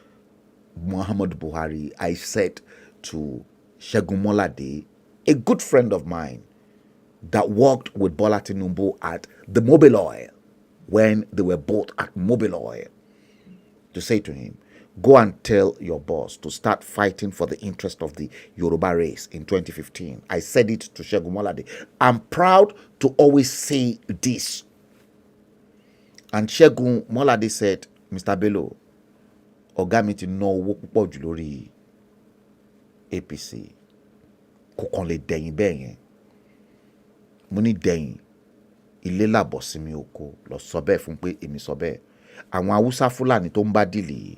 Muhammadu Buhari, I said to Segun Molade, a good friend of mine that worked with Bola Tinubu at the Mobil Oil, when they were both at Mobil Oil, to say to him, go and tell your boss to start fighting for the interest of the Yoruba race in 2015. I said it to Segun Molade. I'm proud to always say this. And Segun Molade said, Mr. Bello, ọ̀gá mi ti ná owó púpọ̀ jù lórí APC. Kò kàn lè dẹ̀yìn bẹ́ẹ̀ yẹn. Mo ní dẹ̀yìn. Ilé làbọ̀ sí mi oko. Lọ sọ bẹ́ẹ̀ fún pé èmi sọ bẹ́ẹ̀. Àwọn Haúsá Fúlàní tó ń bá dìlì.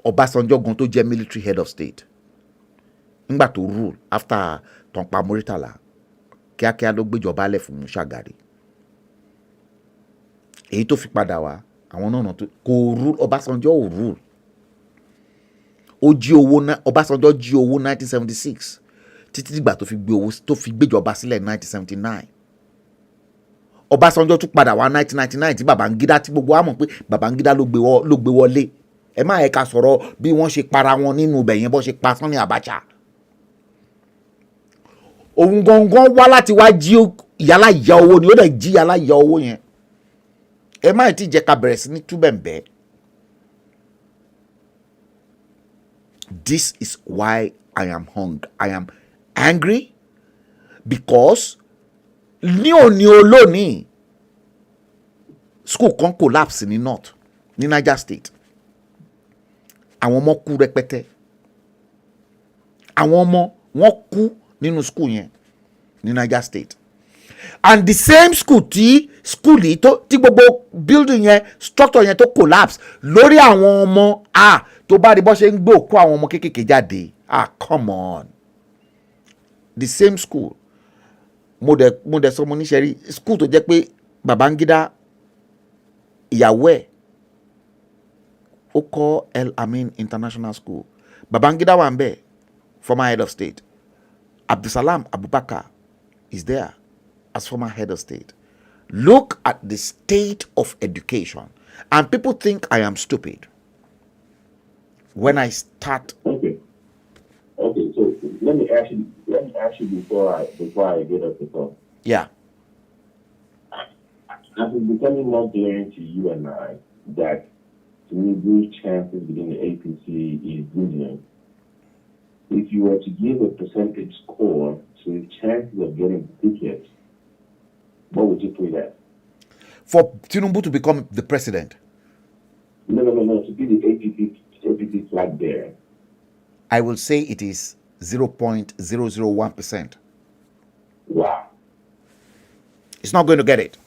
Ọbásanjọ́ gan tó jẹ́ military head of state. Nígbà tó rule after tán pa Muritala. Kíákíá ló gbéjọba lẹ̀ fún Ṣàgàrí. Èyí tó fi padà wá, àwọn náà tó kò rule, Ọbásanjọ́ ò rule. Ó jí owó Ọbásanjọ́ jí owó 1976 títí dìgbà tó fi gbéjọba sílẹ̀ 1979. Ọbásanjọ́ tún padà wá 1999 tí Babangida, tí gbogbo wa mọ̀ pé Babangida ló gbé wọlé. Ẹ má ẹ̀ka sọ̀rọ̀ bí wọ́n ṣe para wọn nínú ibẹ̀ yẹn, bọ́ ṣe pa Sani Abacha. Òun gangan wá láti wá jí yálà ìyá owó ni, ó dẹ̀ jí yálà ìyá owó yẹn. Ẹ má ti jẹ́ ká bẹ̀rẹ̀ sí ní túbẹ̀ǹbẹ̀. This is why I am angry, because ní òní olónìí school kan collapse ní north ní Niger State. Àwọn ọmọ kú rẹpẹtẹ. Àwọn ọmọ wọn kú nínú school yẹn ní Niger State. And the same school tí gbogbo building yẹn, structure yẹn tó collapse lórí àwọn ọmọ tó bá rí bọ́ ṣe ń gbé òkú àwọn ọmọ kéékèèké jáde. Come on. The same school. mo dẹ̀ sọ mo ní ṣe rí school tó jẹ́ pé Babangida ìyàwó ẹ̀ ó kọ́ El Amin International School. Babangida wà ń bẹ̀, former head of state. Abdulsalam Abubakar is there as former head of state. Look at the state of education. And people think I am stupid when I start. Okay. Okay, so let me ask you before I get up the phone. Yeah. As it's becoming more glaring to you and I that Tinubu's chances within the APC is losing, if you were to give a percentage score to his chances of getting tickets, what would you put that? For Tinubu to become the president? No. To be the APC flag bearer. I will say it is 0.001%. Wow. He's not going to get it.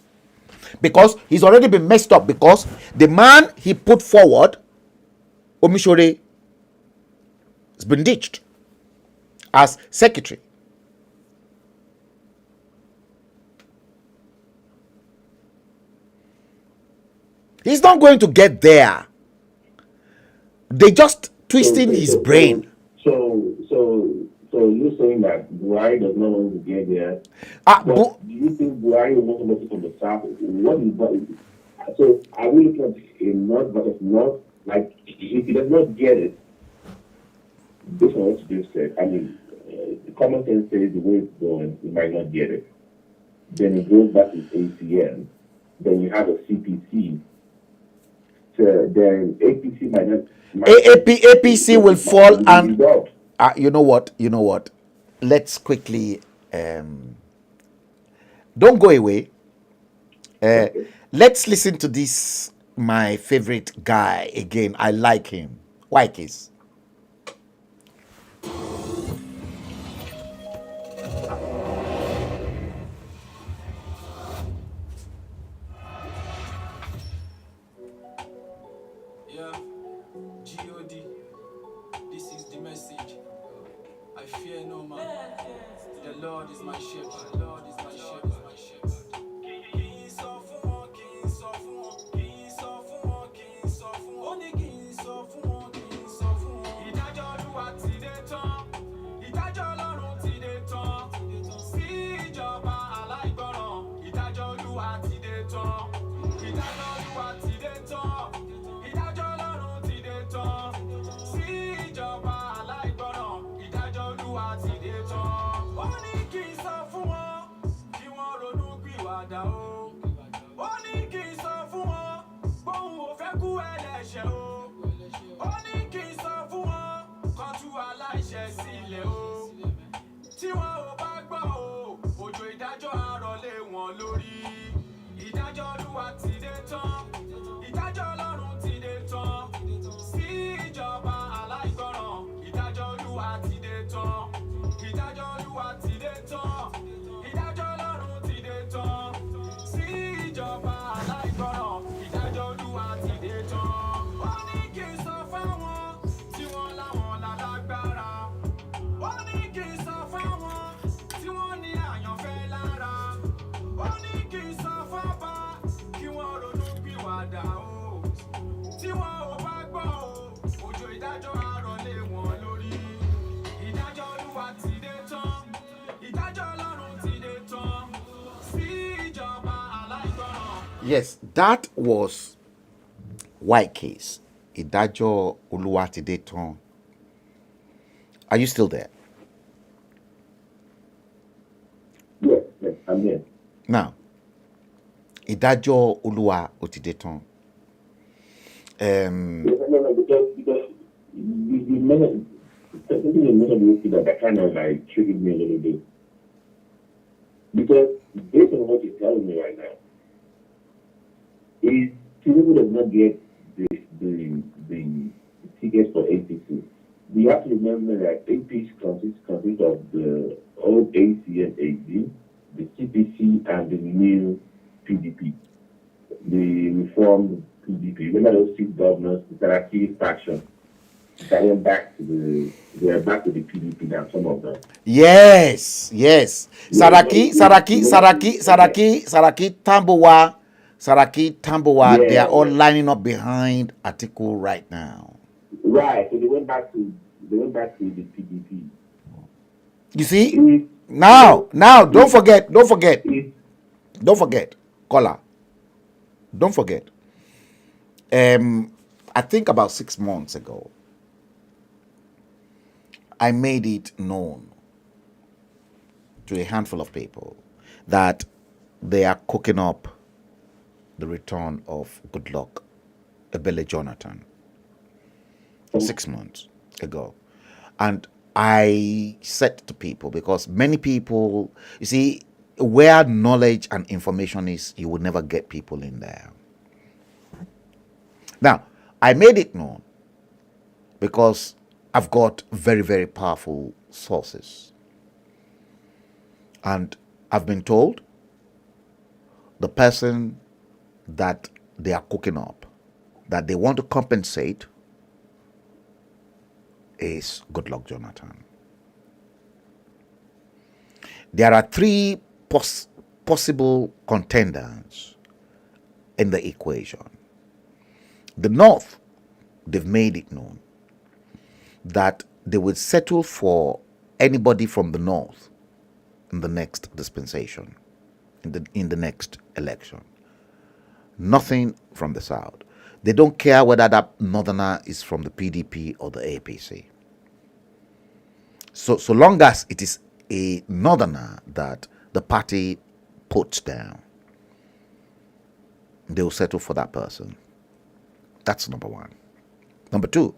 Because he's already been messed up, because the man he put forward, Omishore, has been ditched as secretary. He's not going to get there. They just twisting his brain. So you're saying that Buhari does not want to get there? Do you think Buhari will want to from the south? What is so are we looking at a north versus north? Like, if he does not get it, this is what you just said. I mean, the common sense says the way it's going, he might not get it. Then it goes back to ACN. Then you have a CPC. So then APC might not. APC will fall, and you know what? Let's quickly don't go away. Let's listen to this. My favorite guy again. I like him. Wykes. Lord is my shepherd. The Lord is my shepherd. Kì í sọ fún wọn, kì í sọ fún wọn, kì í sọ fún wọn, kì í sọ fún wọn. Ó ní kì í sọ fún wọn, kì í sọ fún wọn. Ìdájọ́ Olúwa ti dé tán. Ìdájọ́ Ọlọ́run ti dé tán. Sí ìjọba aláìgbọràn. Ìdájọ́ Olúwa ti dé tán. Ìdájọ́ Olúwa ti dé tán. Ìdájọ́ Ọlọ́run ti dé tán. Sí ìjọba aláìgbọràn. Ìdájọ́ Olúwa ti dé tán. Ó ní kì í sọ fún wọn kí wọ́n ronú pìwàdà o. Ó ní kì í sọ fún wọn bóun ò fẹ́ kú ẹlẹ́ṣẹ̀ o. Ó ní kì í sọ fún wọn kan tú aláìṣẹ̀ sílẹ̀ o. Tí wọn ò bá gbọ́ o, òjò ìdájọ́ á rọ̀ lé wọn lórí. Ìdájọ́ Olúwa ti dé tán. Ìdájọ́ Ọlọ́run ti dé tán. Sí ìjọba aláìgbọràn. Ìdájọ́ Olúwa ti dé tán. Ìdájọ́ Olúwa ti dé tán. Ìdájọ́ Ọlọ́run ti dé tán. Sí ìjọba aláìgbọràn. Ìdájọ́ Olúwa ti dé tán. Ó ní kì í sọ fáwọn tí wọ́n láwọn lálágbára. Ó ní kì í sọ fáwọn tí wọ́n ní àyànfẹ́ lára. Ó ní kì í sọ fábà kí wọ́n ronú pìwàdà o. Tí wọn ò bá gbọ́ o, òjò ìdájọ́ á rọ̀ lé wọn lórí. Ìdájọ́ Olúwa ti dé tán. Ìdájọ́ Ọlọ́run ti dé tán. Sí ìjọba aláìgbọràn. Yes, that was Wykes. Ìdájọ́ Olúwa ti dé tán. Are you still there? Yes, I'm here. Now, Ìdájọ́ Olúwa ó ti dé tán. No, because you mentioned that kind of like triggered me a little bit. Because based on what you're telling me right now, is Tinubu does not get the tickets for APC. We have to remember that APC consists of the old ACN-AD, the CPC, and the new PDP, the reformed PDP. Remember those six governors, the Taraki faction. that went back to they're back to the PDP now, some of them. Yes, yes. Yeah, Saraki, Tambowa, they are yeah, all yeah. lining up behind Atiku right now. Right. So they went back to the PDP. You see? It, you Now, know, don't it, forget, it, Kola, don't forget. I think about 6 months ago, I made it known to a handful of people that they are cooking up the return of Goodluck Ebele Jonathan 6 months ago. And I said to people, because many people, you see, where knowledge and information is, you will never get people in there. Now, I made it known because I've got very, very powerful sources. And I've been told the person that they are cooking up, that they want to compensate, is Goodluck Jonathan. There are three possible contenders in the equation. The North, they've made it known that they will settle for anybody from the North in the next dispensation, in the next election. Nothing from the South. They don't care whether that Northerner is from the PDP or the APC. So long as it is a Northerner that the party puts down, they will settle for that person. That's number one. Number two,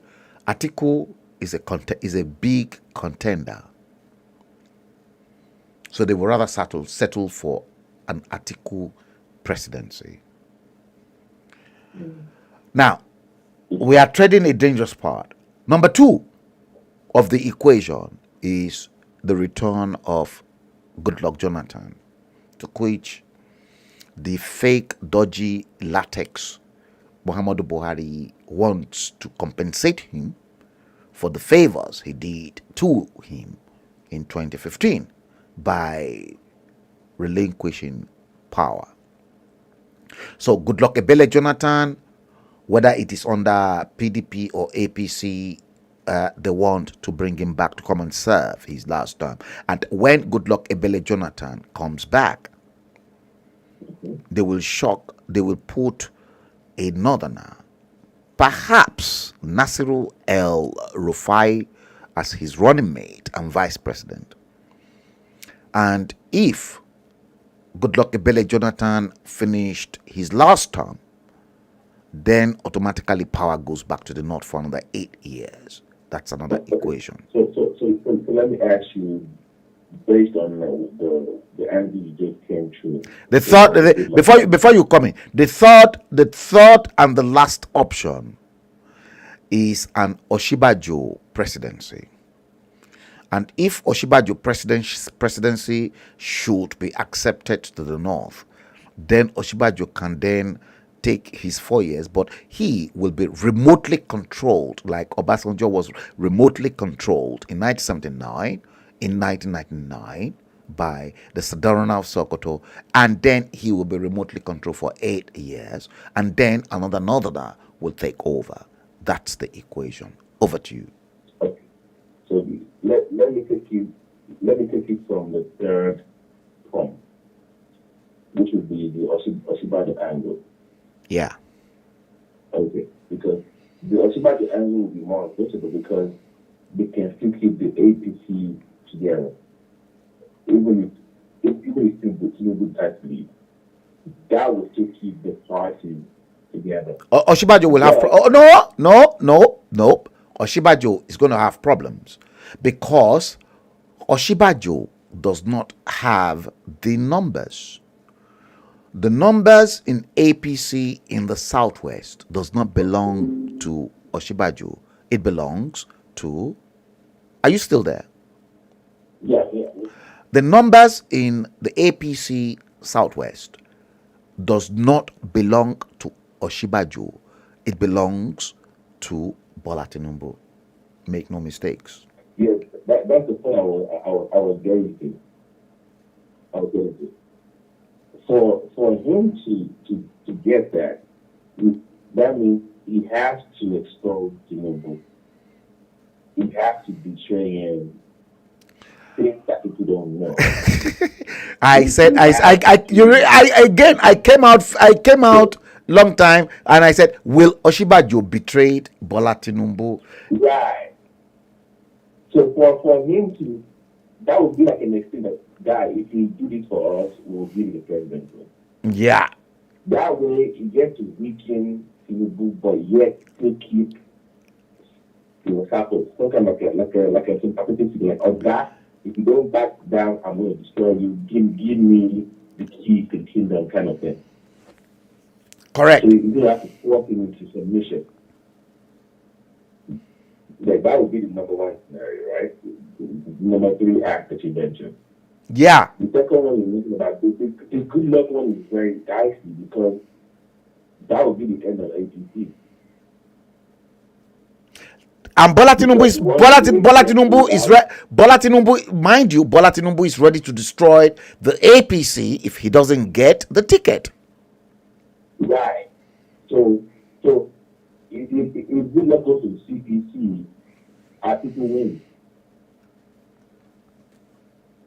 Atiku is a big contender. So they will rather settle for an Atiku presidency. Now, we are treading a dangerous part. Number two of the equation is the return of Goodluck Jonathan, to which the fake, dodgy latex Muhammadu Buhari wants to compensate him for the favors he did to him in 2015 by relinquishing power. So Goodluck Ebele Jonathan, whether it is under PDP or APC, they want to bring him back to come and serve his last term. And when Goodluck Ebele Jonathan comes back, they will put a Northerner, perhaps Nasiru El Rufai, as his running mate and vice president. And if Goodluck Ebele Jonathan finished his last term, then automatically power goes back to the North for another 8 years. That's another equation. So let me ask you, based on the answer you just came through. The third, before you come in, the third and the last option is an Oshibajo presidency. And if Oshibajo presidency should be accepted to the North, then Oshibajo can then take his 4 years, but he will be remotely controlled, like Obasanjo was remotely controlled in 1979, in 1999 by the Sadarana of Sokoto, and then he will be remotely controlled for 8 years, and then another Northerner will take over. That's the equation. Over to you. Okay. So let me take you from the third point, which would be the Oshibajo angle. Yeah. Okay. Because the Oshibajo angle will be more visible because they can still keep the APC together. Even if Tinubu type lead, that will still keep the party together. Oshibajo will have no. Oshibajo is going to have problems because Oshibajo does not have the numbers. The numbers in APC in the Southwest does not belong to Oshibajo. It belongs to... Are you still there? Yeah. The numbers in the APC Southwest does not belong to Oshibajo. It belongs to Bola Tinubu. Make no mistakes. Yes, that's the point I was getting to. I was getting to. For him to get that, that means he has to expose Tinubu. He has to betray him things that people don't know. I said, again, I came out long time, and I said, will Oshibajo betrayed Bola Tinubu? Right. So for him to, that would be like an extent that, guy, if you do this for us, we'll give you the presidency. Yeah. That way, you get to weaken Tinubu, but yet still keep some kind of like a sympathetic figure, like, oh, that, if you don't back down, I'm going to destroy you. Give me the keys to the kingdom, kind of thing. Correct. So you have to force him into submission. Like, that would be the number one scenario, right? The number three act that you mentioned. Yeah. The second one you mentioned about the good luck one is very dicey because that would be the end of APC. And Bola Tinubu is Bola Tinubu, mind you, Bola Tinubu is ready to destroy the APC if he doesn't get the ticket. Right. So if good luck goes to the CPC, our people win.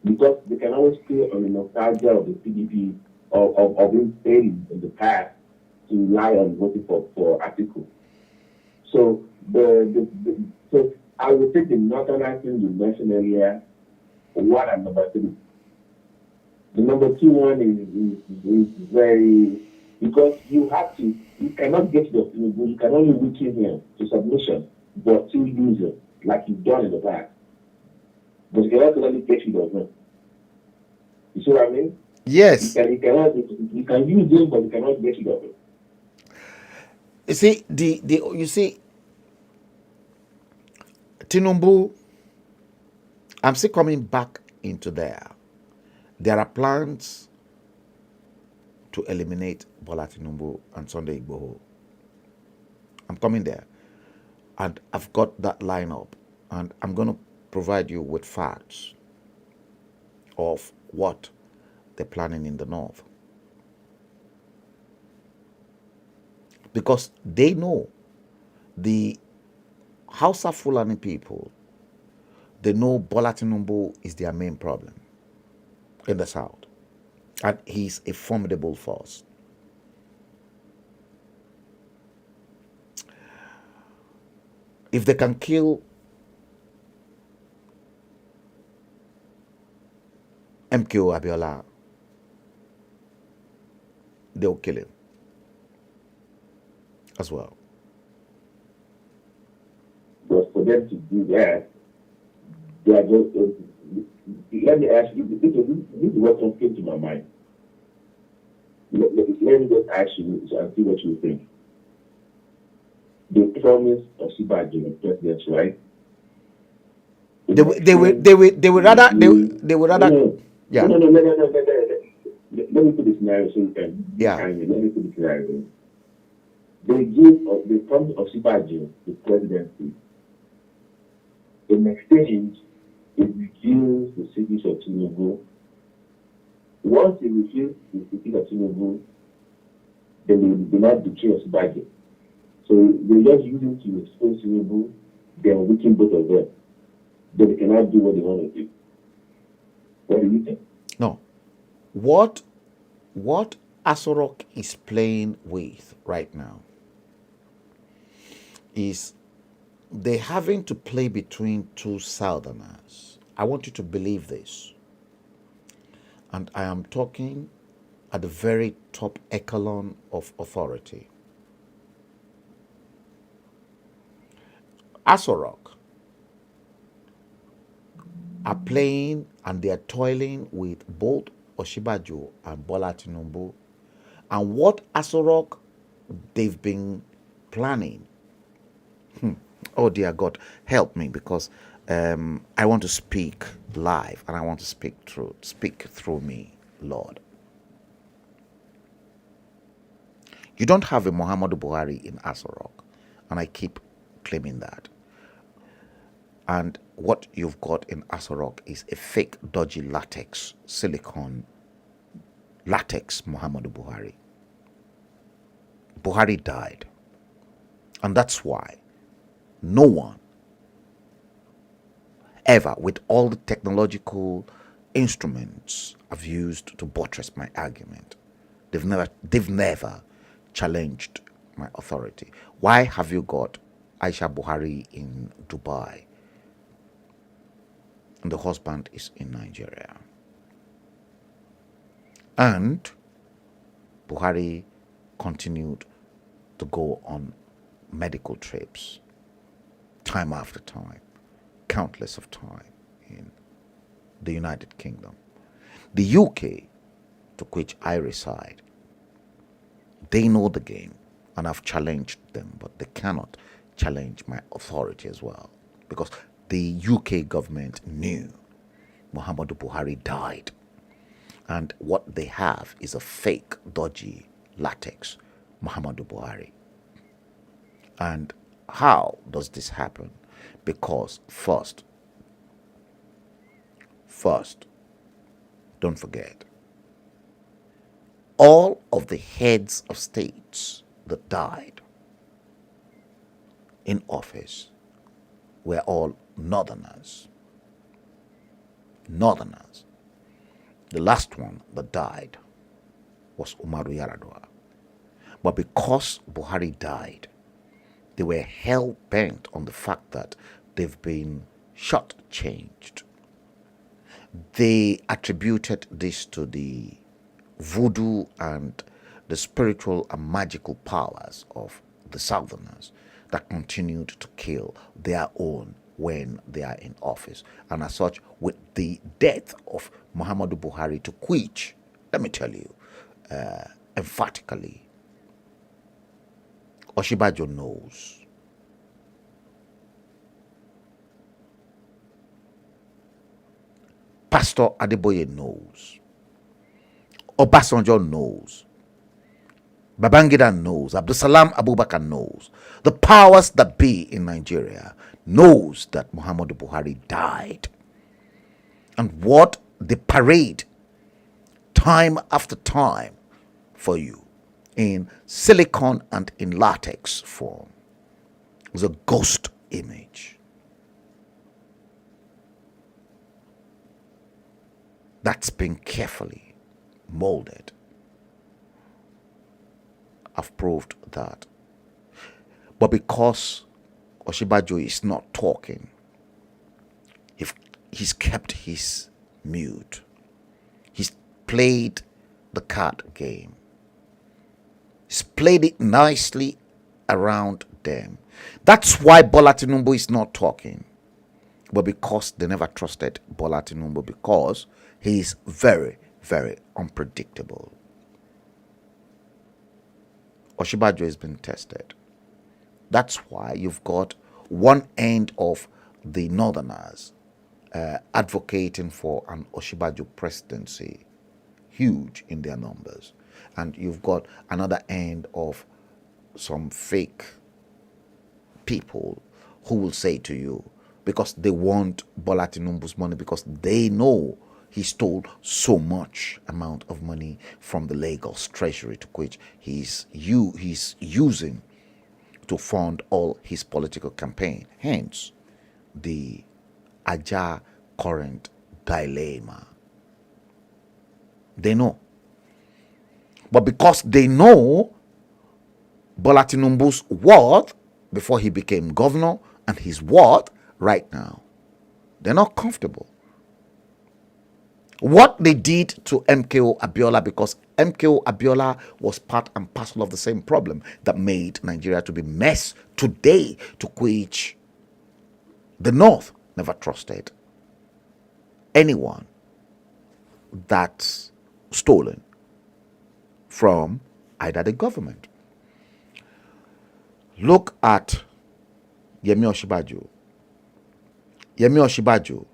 Because they can always play on the nostalgia of the PDP of being failing in the past to rely on voting for Atiku. So so I would take the northern accent you mentioned earlier, one and number three. The number two one is very, because you cannot get rid of Tinubu, you can only weaken him to submission, but still use him like you've done in the past. But you cannot only get rid of him. You see what I mean? Yes. You can use him, but you cannot get rid of him. You see, you see, Tinubu, I'm still coming back into there. There are plans to eliminate Bola Tinubu and Sunday Igboho. I'm coming there. And I've got that lineup. And I'm going to provide you with facts of what they're planning in the north. Because they know the Hausa Fulani people, they know Bola Tinubu is their main problem in the south. And he's a formidable force. If they can kill MKO Abiola, they'll kill him as well. But for them to do that, they are just. Let me ask you, this is what came to my mind. Let me just ask you and see what you think. They promised Osibajo president, right? They would rather yeah. No. Let me put the scenario so you can. Yeah. Let me put the scenario. They promised Osibajo the presidency. In exchange, it refused the cities of Tinubu. Once they refuse the city of Tinubu, then they do not betray Osibajo. So they just use it to expose Tinubu, then weaken both of them. Then they cannot do what they want to do. What do you think? No. What Asorok is playing with right now is they having to play between two southerners. I want you to believe this. And I am talking at the very top echelon of authority. Asorok are playing and they are toiling with both Oshibajo and Bola Tinubu. And what Asorok they've been planning. Oh dear God, help me, because I want to speak live and I want to speak through me, Lord. You don't have a Muhammadu Buhari in Asorok, and I keep claiming that. And what you've got in Asorok is a fake, dodgy latex, silicone latex Muhammadu Buhari. Buhari died. And that's why no one ever, with all the technological instruments I've used to buttress my argument, they've never challenged my authority. Why have you got Aisha Buhari in Dubai and the husband is in Nigeria? And Buhari continued to go on medical trips time after time, countless of time in the United Kingdom. The UK, to which I reside, they know the game, and I've challenged them, but they cannot challenge my authority as well, because the UK government knew Muhammadu Buhari died, and what they have is a fake, dodgy latex Muhammadu Buhari. And how does this happen? Because first, don't forget, all of the heads of states that died in office were all northerners. Northerners. The last one that died was Umaru Yar'Adua. But because Buhari died, they were hell-bent on the fact that they've been shortchanged. They attributed this to the voodoo and the spiritual and magical powers of the Southerners that continued to kill their own when they are in office. And as such, with the death of Muhammadu Buhari, to which, let me tell you, emphatically, Oshibajo knows. Pastor Adeboye knows. Obasanjo knows. Babangida knows. Abdusalam Abubakar knows. The powers that be in Nigeria knows that Muhammadu Buhari died. And what they parade time after time for you in silicon and in latex form is a ghost image. That's been carefully molded. I've proved that. But because Oshibajo is not talking, he's kept his mute. He's played the card game. He's played it nicely around them. That's why Bola Tinubu is not talking. But because they never trusted Bola Tinubu, because he is very, very unpredictable. Oshibajo has been tested. That's why you've got one end of the Northerners advocating for an Oshibajo presidency, huge in their numbers. And you've got another end of some fake people who will say to you, because they want Bola Tinubu's money, because they know he stole so much amount of money from the Lagos treasury, to which he's using to fund all his political campaign. Hence, the Aja current dilemma. They know. But because they know Bola Tinubu's worth before he became governor and his worth right now, they're not comfortable. What they did to MKO Abiola, because MKO Abiola was part and parcel of the same problem that made Nigeria to be mess today, to which the North never trusted anyone that's stolen from either the government. Look at Yemi Oshibajo. Yemi Oshibajo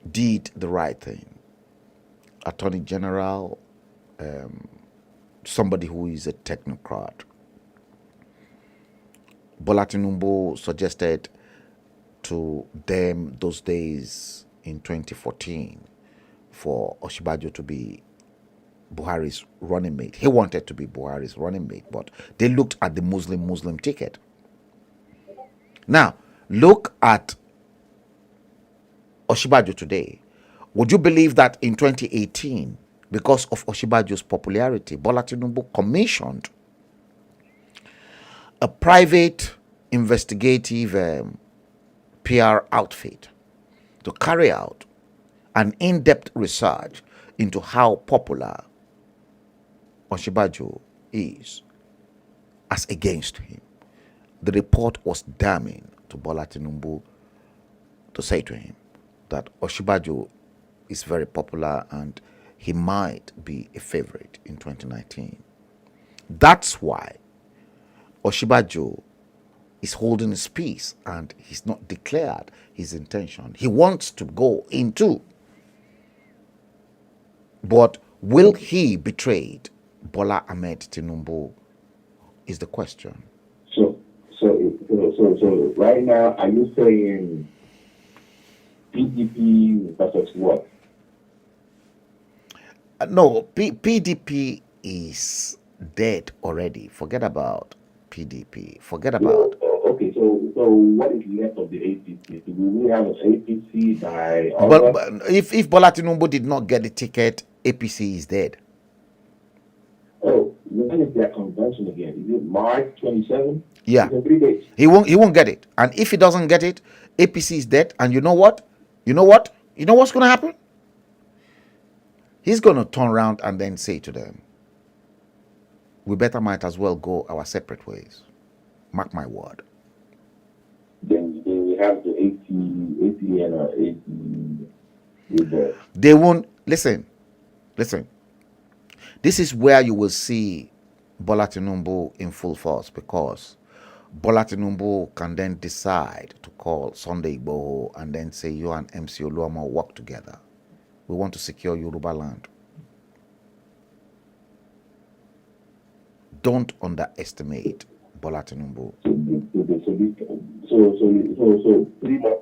did the right thing. Attorney General, somebody who is a technocrat. Bola Tinubu suggested to them those days in 2014 for Oshibajo to be Buhari's running mate. He wanted to be Buhari's running mate, but they looked at the Muslim ticket. Now, look at Oshibajo today. Would you believe that in 2018, because of Oshibajo's popularity, Bola Tinubu commissioned a private investigative PR outfit to carry out an in-depth research into how popular Oshibajo is as against him. The report was damning to Bola Tinubu to say to him that Oshibajo is very popular and he might be a favorite in 2019. That's why Oshibajo is holding his peace and he's not declared his intention. He wants to go into. But will he betray Bola Ahmed Tinubu is the question. So right now, are you saying PDP versus what? No, PDP is dead already. Forget about PDP. Forget about. Okay, so what is left of the APC? Do we have an APC by But if Bola Tinubu did not get the ticket, APC is dead. Oh, when is their convention again? Is it March 27th? Yeah. In 3 days. He won't get it. And if he doesn't get it, APC is dead. And you know what? You know what's gonna happen? He's gonna turn around and then say to them, we better might as well go our separate ways. Mark my word. Then we have the ATN or AT with the They won't listen. This is where you will see Bola Tinubu in full force, because Bola Tinubu can then decide to call Sunday Igboho and then say, you and MC Oluomo work together. We want to secure Yoruba land. Don't underestimate Bola Tinubu. so pretty much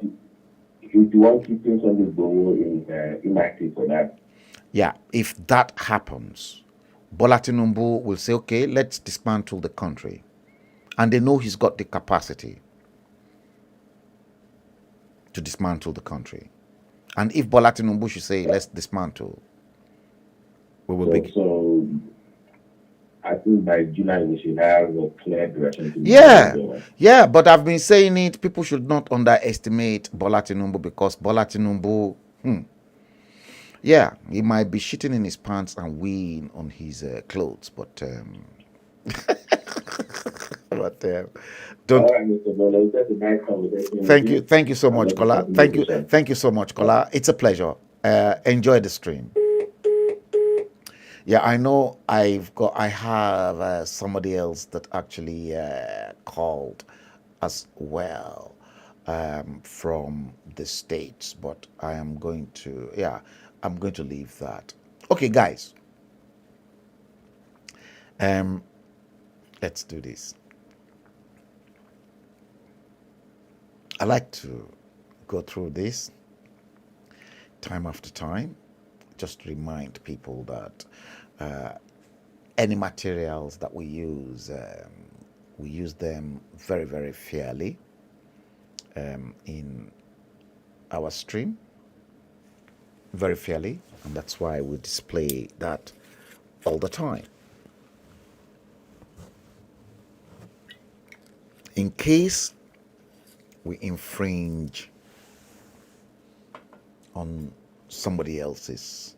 you want keeping Sunday Igboho in inactive for that. Yeah, if that happens, Bola Tinubu will say, okay, let's dismantle the country. And they know he's got the capacity to dismantle the country. And if Bola Tinubu should say, let's dismantle, we will begin. So I think by July we should have a clear direction. Yeah, but I've been saying it, people should not underestimate Bola Tinubu, because Bola Tinubu, yeah, he might be shitting in his pants and weeing on his clothes, but don't. All right, Mr. Bola, that's a nice conversation. Thank you so much, Kola. Thank you so much, Kola. It's a pleasure. Enjoy the stream. Yeah, I know I have somebody else that actually called as well from the States, but I'm going to leave that. Okay, guys. Let's do this. I like to go through this time after time, just to remind people that any materials that we use them very, very fairly in our stream, very fairly, and that's why we display that all the time. In case we infringe on somebody else's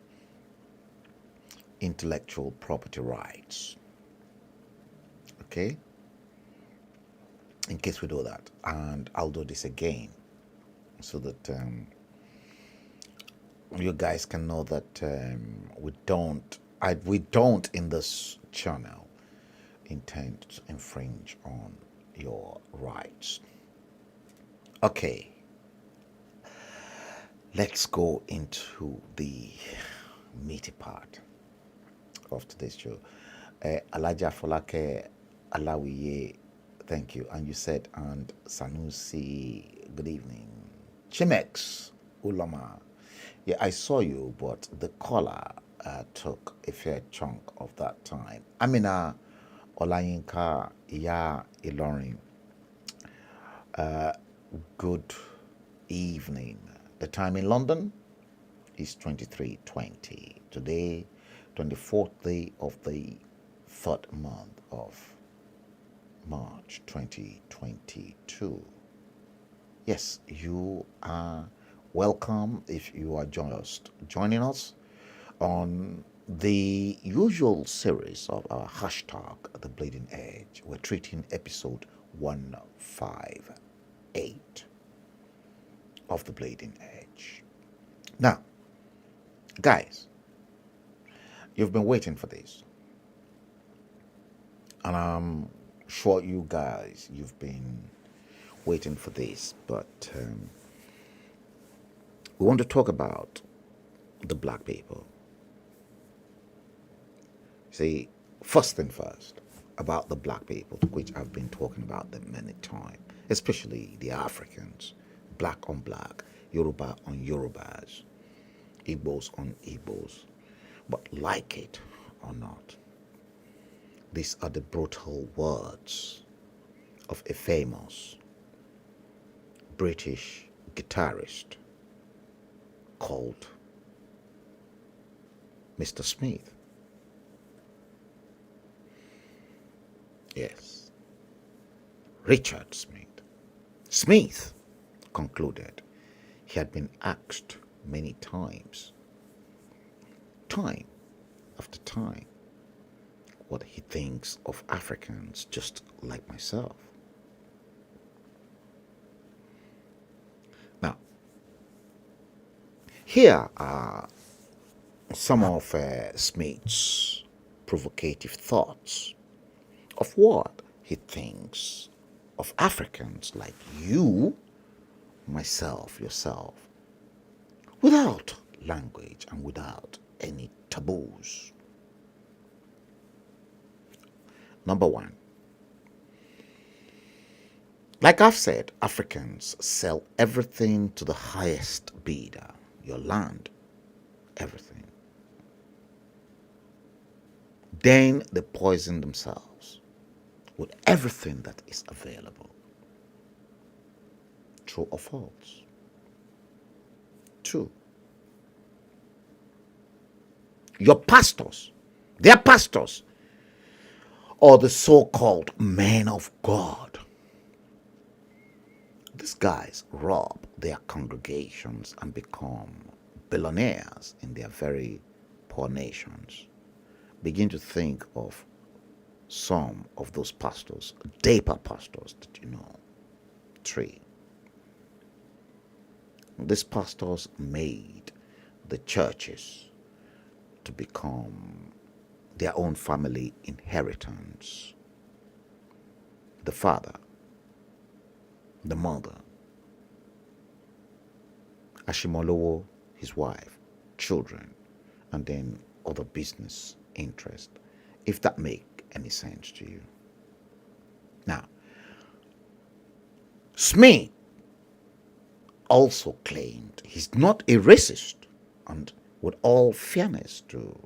intellectual property rights, okay? In case we do that, and I'll do this again so that you guys can know that we don't in this channel intend to infringe on your rights. Okay, let's go into the meaty part of today's show. Alaja Folake Alawiye, thank you. And you said, and Sanusi, good evening. Chimex Ulama. Yeah, I saw you, but the caller took a fair chunk of that time. Amina Olayinka Iya Ilorin. Good evening. The time in London is 23:20. Today, 24th day of the third month of March 2022. Yes, you are welcome if you are just joining us on the usual series of our hashtag, The Bleeding Edge. We're treating episode 158 of The Bleeding Edge. Now, guys, you've been waiting for this. And I'm sure you guys, you've been waiting for this. But we want to talk about the black people. See, first thing first, about the black people, which I've been talking about them many times, especially the Africans, black on black, Yoruba on Yorubas, Igbos on Igbos. But like it or not, these are the brutal words of a famous British guitarist called Mr. Smith. Yes, Richard Smith. Smith concluded he had been asked many times, time after time, what he thinks of Africans just like myself. Now, here are some of Smith's provocative thoughts of what he thinks of Africans like you, myself, yourself, without language and without any taboos. Number one, like I've said, Africans sell everything to the highest bidder. Your land, everything. Then they poison themselves with everything that is available. True or false? Two, your pastors, their pastors, or the so-called men of God, these guys rob their congregations and become billionaires in their very poor nations. Begin to think of some of those pastors, deeper pastors that you know. Three, these pastors made the churches to become their own family inheritance. The father, the mother, Ashimolowo, his wife, children, and then other business interest, if that make any sense to you. Now, Smith also claimed he's not a racist, and with all fairness to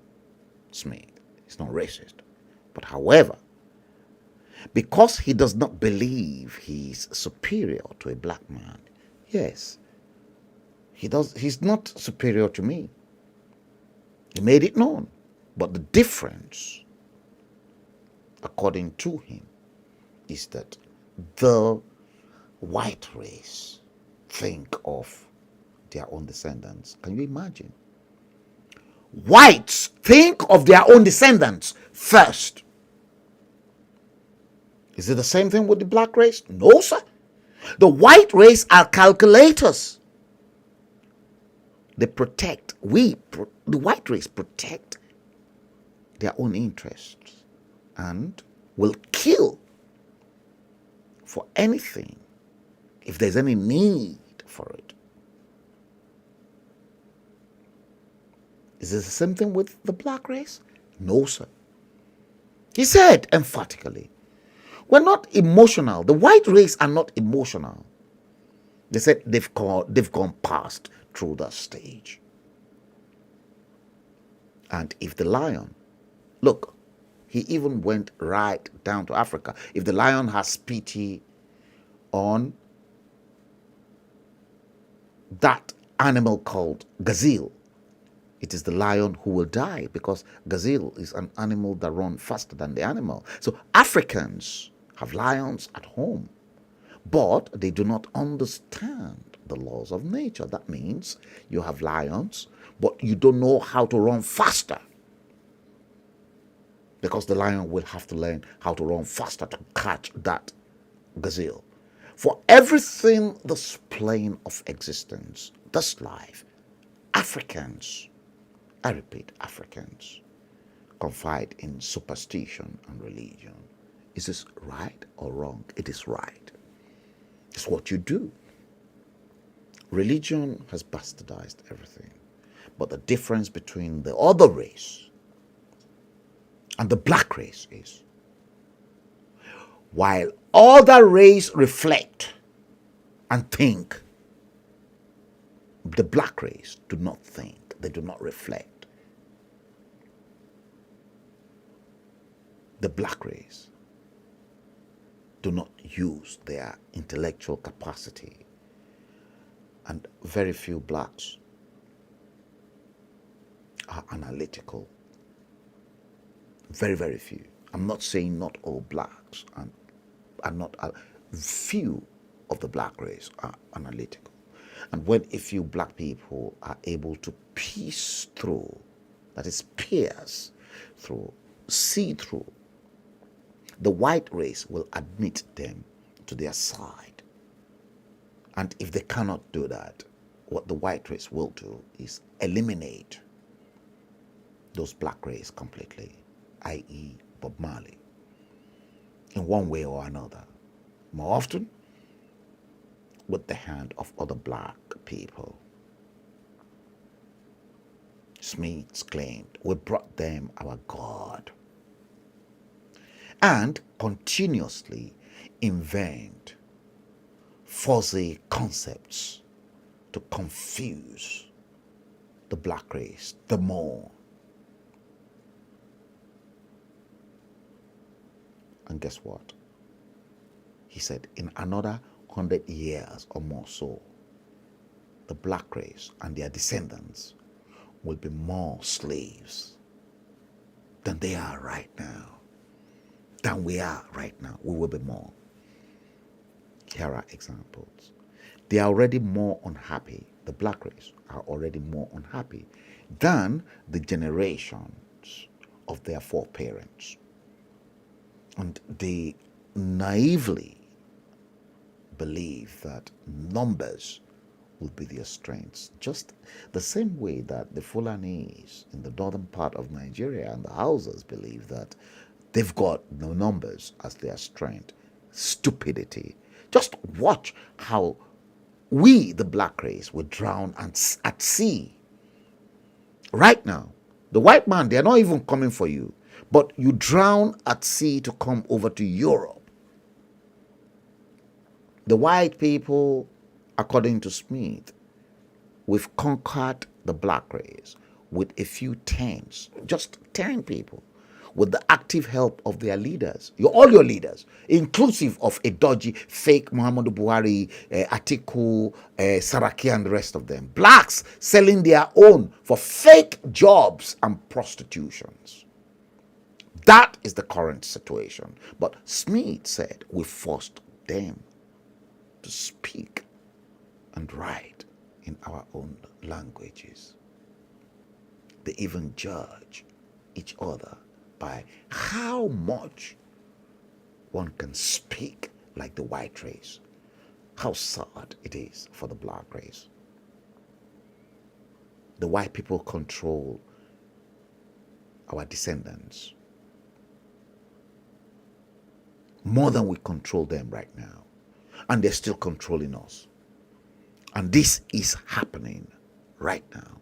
Smith, he's not racist. But however, because he does not believe he's superior to a black man, yes, he's not superior to me. He made it known. But the difference, according to him, is that the white race think of their own descendants. Can you imagine? Whites think of their own descendants first. Is it the same thing with the black race? No, sir. The white race are calculators. They protect, the white race protect their own interests and will kill for anything if there's any need for it. Is it the same thing with the black race? No, sir. He said emphatically, we're not emotional. The white race are not emotional. They said they've gone past through that stage. And if the lion, look, he even went right down to Africa. If the lion has pity on that animal called gazelle, it is the lion who will die, because gazelle is an animal that runs faster than the animal. So Africans have lions at home, but they do not understand the laws of nature. That means you have lions, but you don't know how to run faster, because the lion will have to learn how to run faster to catch that gazelle. For everything this plane of existence, this life, Africans, I repeat, Africans, confide in superstition and religion. Is this right or wrong? It is right. It's what you do. Religion has bastardized everything. But the difference between the other race and the black race is, while other race reflect and think, the black race do not think, they do not reflect. The black race do not use their intellectual capacity, and very few blacks are analytical. Very, very few. I'm not saying not all blacks, and are not, few of the black race are analytical. And when a few black people are able to piece through, that is pierce through, see through, the white race will admit them to their side. And if they cannot do that, what the white race will do is eliminate those black race completely, i.e. Bob Marley, in one way or another. More often, with the hand of other black people. Smiths claimed, we brought them our God, and continuously invent fuzzy concepts to confuse the black race the more. And guess what? He said, in another 100 years or more so, the black race and their descendants will be more slaves than they are right now. Than we are right now. We will be more. Here are examples. They are already more unhappy. The black race are already more unhappy than the generations of their foreparents. And they naively believe that numbers will be their strengths. Just the same way that the Fulanis in the northern part of Nigeria and the Hausas believe that they've got the numbers as their strength. Stupidity. Just watch how we, the black race, will drown at sea. Right now, the white man, they're not even coming for you, but you drown at sea to come over to Europe. The white people, according to Smith, we've conquered the black race with a few tens, just 10 people, with the active help of their leaders, all your leaders, inclusive of a dodgy, fake Muhammadu Buhari, Atiku, Saraki, and the rest of them. Blacks selling their own for fake jobs and prostitutions. That is the current situation. But Smith said we forced them to speak and write in our own languages. They even judge each other by how much one can speak like the white race. How sad it is for the black race. The white people control our descendants more than we control them right now. And they're still controlling us. And this is happening right now,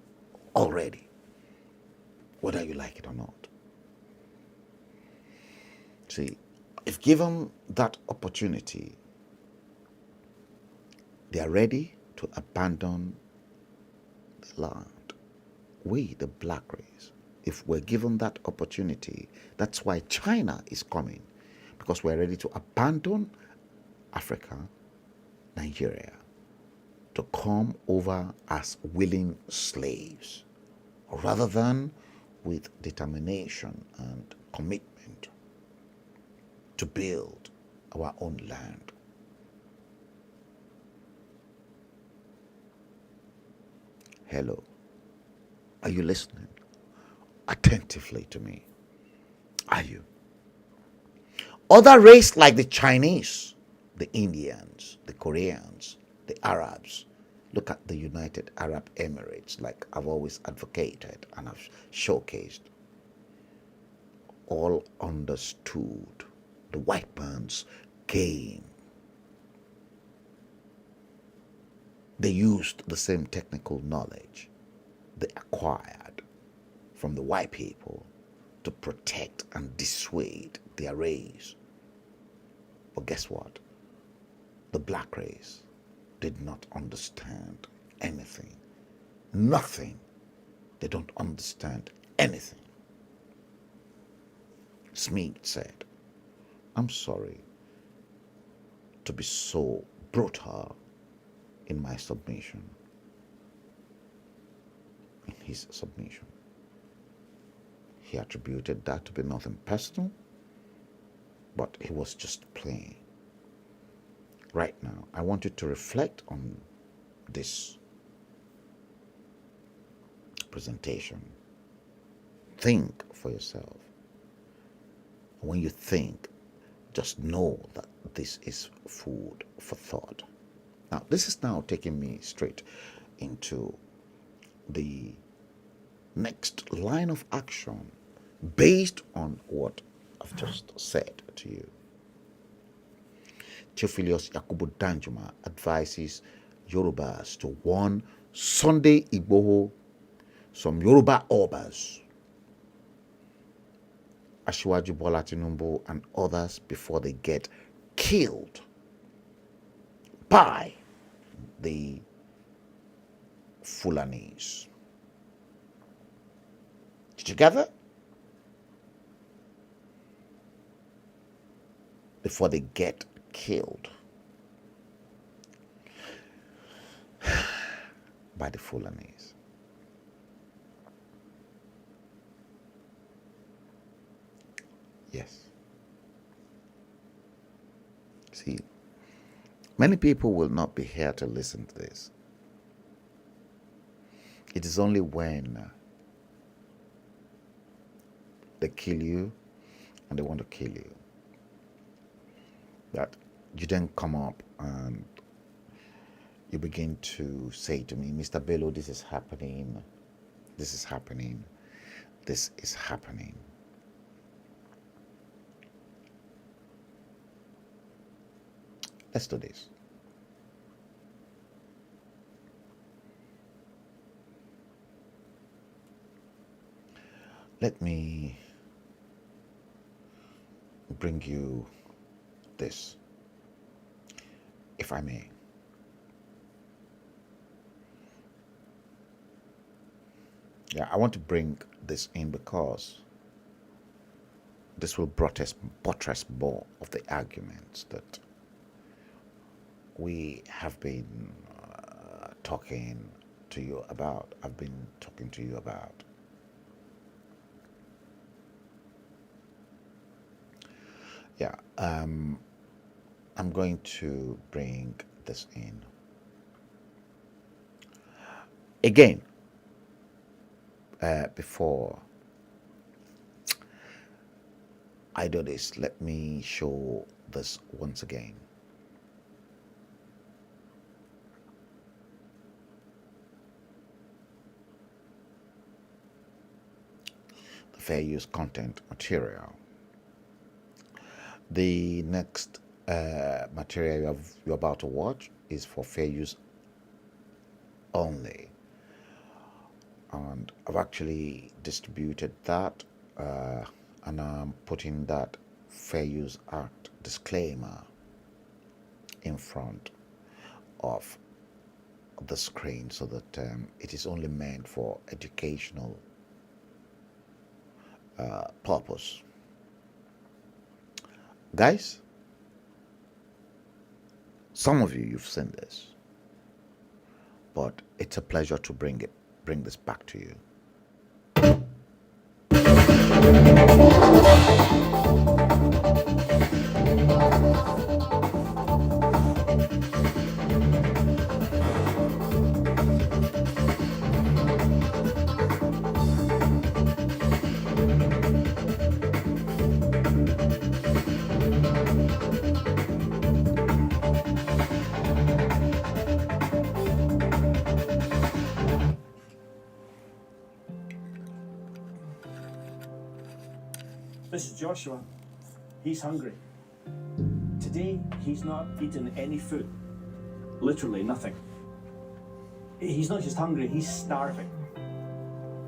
already, whether you like it or not. See, if given that opportunity, They are ready to abandon the land. We, the black race, if we're given that opportunity, that's why China is coming, because we're ready to abandon Africa, Nigeria, to come over as willing slaves, rather than with determination and commitment to build our own land. Hello, are you listening attentively to me? Are you? Other races like the Chinese, the Indians, the Koreans, the Arabs, look at the United Arab Emirates, like I've always advocated and I've showcased, all understood the white man's game. They used the same technical knowledge they acquired from the white people to protect and dissuade their race. But guess what? The black race did not understand anything. Nothing. They don't understand anything. Smith said, I'm sorry to be so brutal in my submission. In his submission. He attributed that to be nothing personal, but he was just playing. Right now, I want you to reflect on this presentation. Think for yourself. When you think, just know that this is food for thought. Now, this is now taking me straight into the next line of action based on what I've just said to you. Theophilus Yakubu Danjuma advises Yorubas to warn Sunday Igboho, some Yoruba Obas, Asiwaju Bola Tinubu, and others before they get killed by the Fulanis. Together? Before they get killed by the Fulanis. Yes. See, many people will not be here to listen to this. It is only when they kill you and they want to kill you that you then come up and you begin to say to me, Mr. Bello, this is happening, this is happening, this is happening. Let's do this. Let me bring you this, if I may. Yeah, I want to bring this in because this will buttress more of the arguments that we have been talking to you about. I've been talking to you about. Yeah, I'm going to bring this in. Again, before I do this, let me show this once again. The fair use content material. The next material you're about to watch is for fair use only. And I've actually distributed that and I'm putting that Fair Use Act disclaimer in front of the screen so that it is only meant for educational purpose. Guys, some of you've seen this, but it's a pleasure to bring this back to you. This is Joshua. He's hungry. Today, he's not eaten any food. Literally nothing. He's not just hungry, he's starving.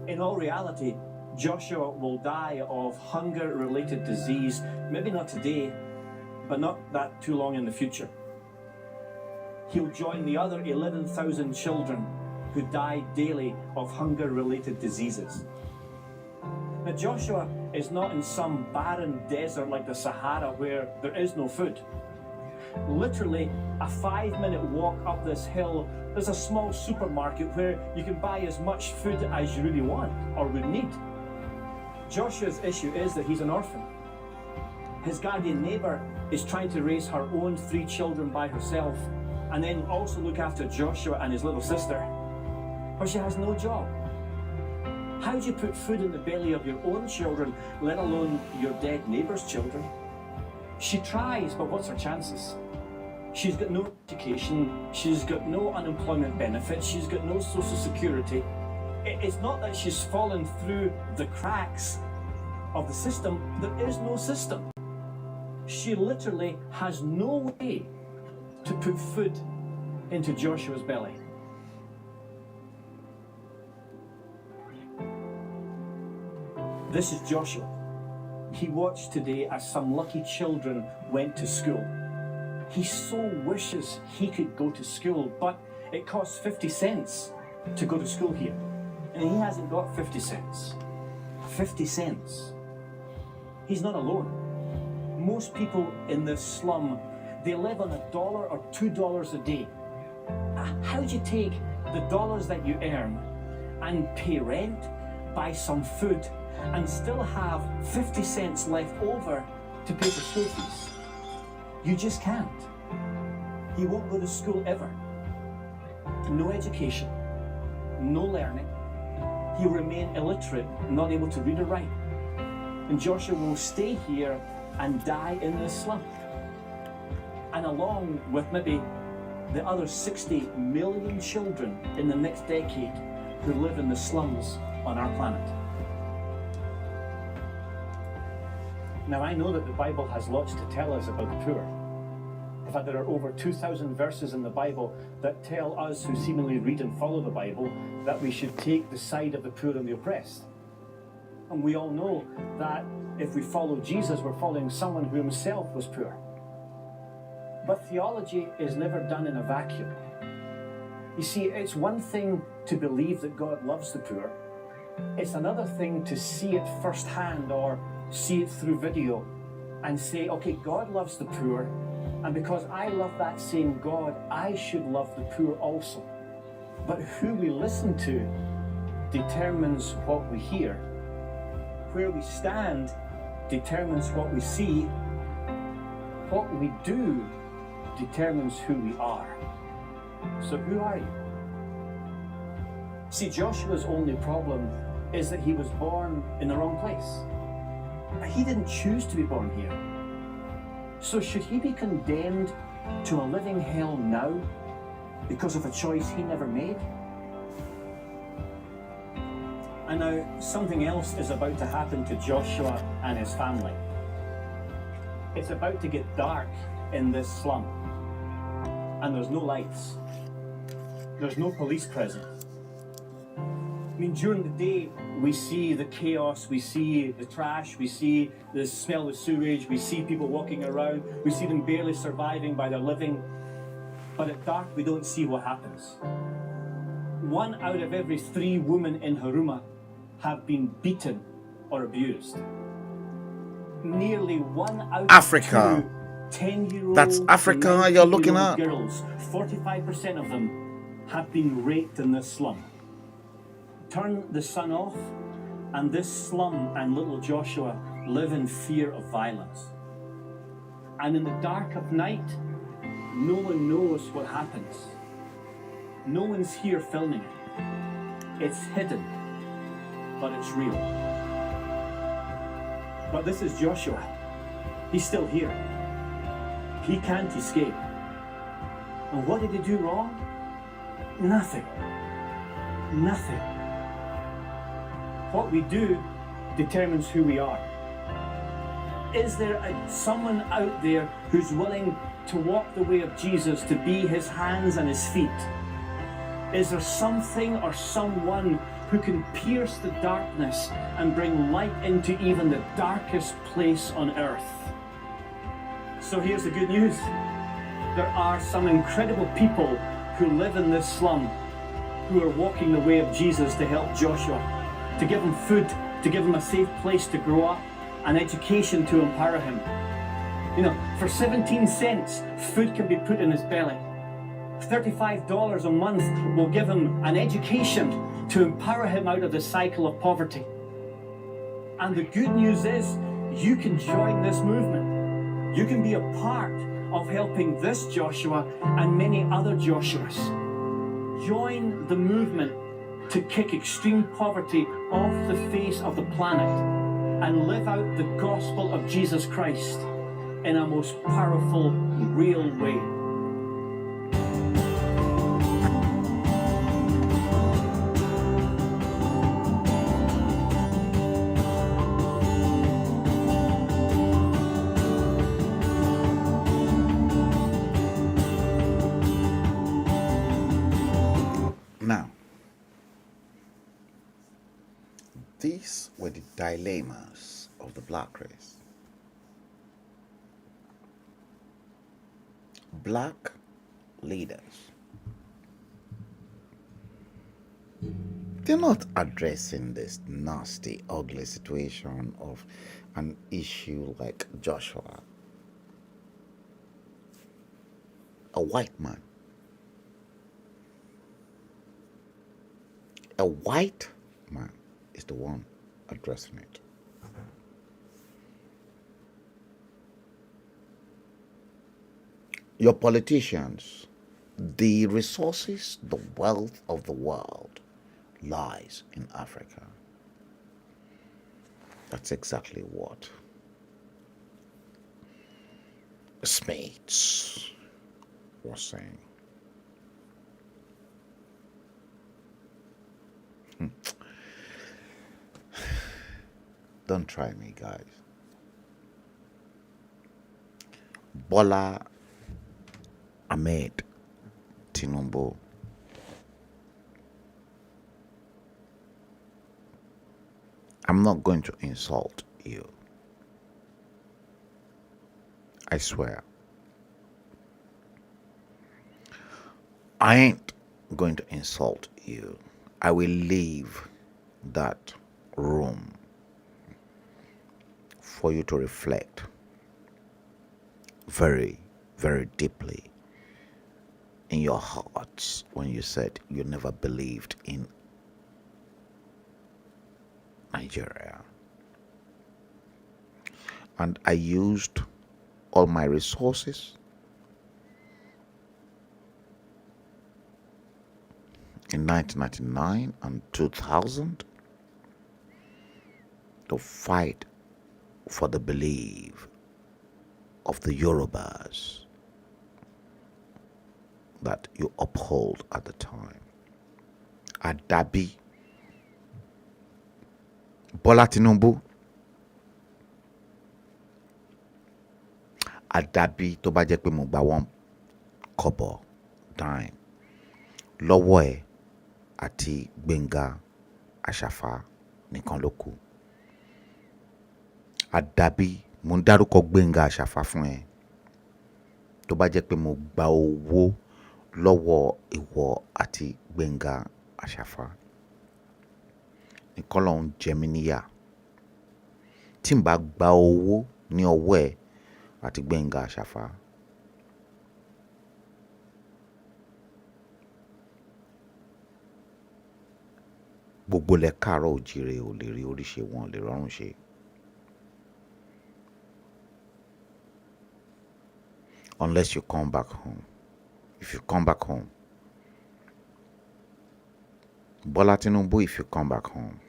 In all reality, Joshua will die of hunger-related disease, maybe not today, but not that too long in the future. He'll join the other 11,000 children who die daily of hunger-related diseases. Now, Joshua is not in some barren desert like the Sahara where there is no food. Literally, a 5-minute walk up this hill, there's a small supermarket where you can buy as much food as you really want or would need. Joshua's issue is that he's an orphan. His guardian neighbor is trying to raise her own 3 children by herself and then also look after Joshua and his little sister. But she has no job. How do you put food in the belly of your own children, let alone your dead neighbor's children? She tries, but what's her chances? She's got no education, she's got no unemployment benefits, she's got no social security. It's not that she's fallen through the cracks of the system, there is no system. She literally has no way to put food into Joshua's belly. This is Joshua. He watched today as some lucky children went to school. He so wishes he could go to school, but it costs 50 cents to go to school here. And he hasn't got 50 cents. 50 cents. He's not alone. Most people in this slum, they live on $1 or $2 a day. How do you take the dollars that you earn and pay rent, buy some food, and still have 50 cents left over to pay for school fees? You just can't. He won't go to school ever. No education, no learning. He'll remain illiterate, not able to read or write. And Joshua will stay here and die in this slum. And along with maybe the other 60 million children in the next decade who live in the slums on our planet. Now, I know that the Bible has lots to tell us about the poor. In fact, there are over 2,000 verses in the Bible that tell us who seemingly read and follow the Bible that we should take the side of the poor and the oppressed. And we all know that if we follow Jesus, we're following someone who himself was poor. But theology is never done in a vacuum. You see, it's one thing to believe that God loves the poor. It's another thing to see it firsthand or see it through video and say, okay, God loves the poor, and because I love that same God, I should love the poor also. But who we listen to determines what we hear. Where we stand determines what we see. What we do determines who we are. So who are you? See, Joshua's only problem is that he was born in the wrong place. He didn't choose to be born here. So should he be condemned to a living hell now because of a choice he never made? And now something else is about to happen to Joshua and his family. It's about to get dark in this slum. And there's no lights. There's no police present. I mean, during the day, we see the chaos, we see the trash, we see the smell of sewage, we see people walking around, we see them barely surviving by their living. but at dark we don't see what happens. 1 out of every 3 women in Haruma have been beaten or abused. Nearly 1 out Africa. of 2 10-year-old That's Africa you're looking at. girls, 45% of them have been raped in this slum. Turn the sun off, and this slum and little Joshua live in fear of violence. And in the dark of night, no one knows what happens. No one's here filming it. It's hidden, but it's real. But this is Joshua. He's still here. He can't escape. And what did he do wrong? Nothing. Nothing. What we do determines who we are. Is there someone out there who's willing to walk the way of Jesus, to be his hands and his feet? Is there something or someone who can pierce the darkness and bring light into even the darkest place on earth? So here's the good news. There are some incredible people who live in this slum who are walking the way of Jesus to help Joshua, to give him food, to give him a safe place to grow up, an education to empower him. You know, for 17 cents, food can be put in his belly. $35 a month will give him an education to empower him out of the cycle of poverty. And the good news is, you can join this movement. You can be a part of helping this Joshua and many other Joshuas. Join the movement to kick extreme poverty off the face of the planet and live out the gospel of Jesus Christ in a most powerful, real way. Now, these were the dilemmas of the black race. Black leaders, they're not addressing this nasty, ugly situation of an issue like Joshua. A white man. A white man is the one addressing it. Your politicians, the resources, the wealth of the world lies in Africa. That's exactly what Smiths was saying. Don't try me, guys. Bola Ahmed Tinubu I'm not going to insult you. I swear. I ain't going to insult you. I will leave that room for you to reflect very, very deeply in your hearts when you said you never believed in Nigeria. And I used all my resources in 1999 and 2000 to fight for the belief of the Yorubas that you uphold at the time. Adabi, Bola Tinubu, Adabi tó bá jẹ́ pé mo gba one kọ́bọ̀ dime lọ́wọ́ ẹ̀ àti Gbénga Àṣàfà nìkan ló kù. Adabi, mo ń dárúkọ Gbénga Àṣàfà fún ẹ tó bá jẹ́ pé mo gba owó lọ́wọ́ ìwọ àti Gbénga Àṣàfà ní kọ́lọ́hún jẹ mí níyà tí n bá gba owó ní ọwọ́ ẹ̀ àti Gbénga Àṣàfà. Gbogbo ilẹ̀ káàárọ̀ oòjíire ò lè rí orí ṣe, wọn ò lè rọrùn ṣe. Unless you come back home. If you come back home, Bola Tinubu, if you come back home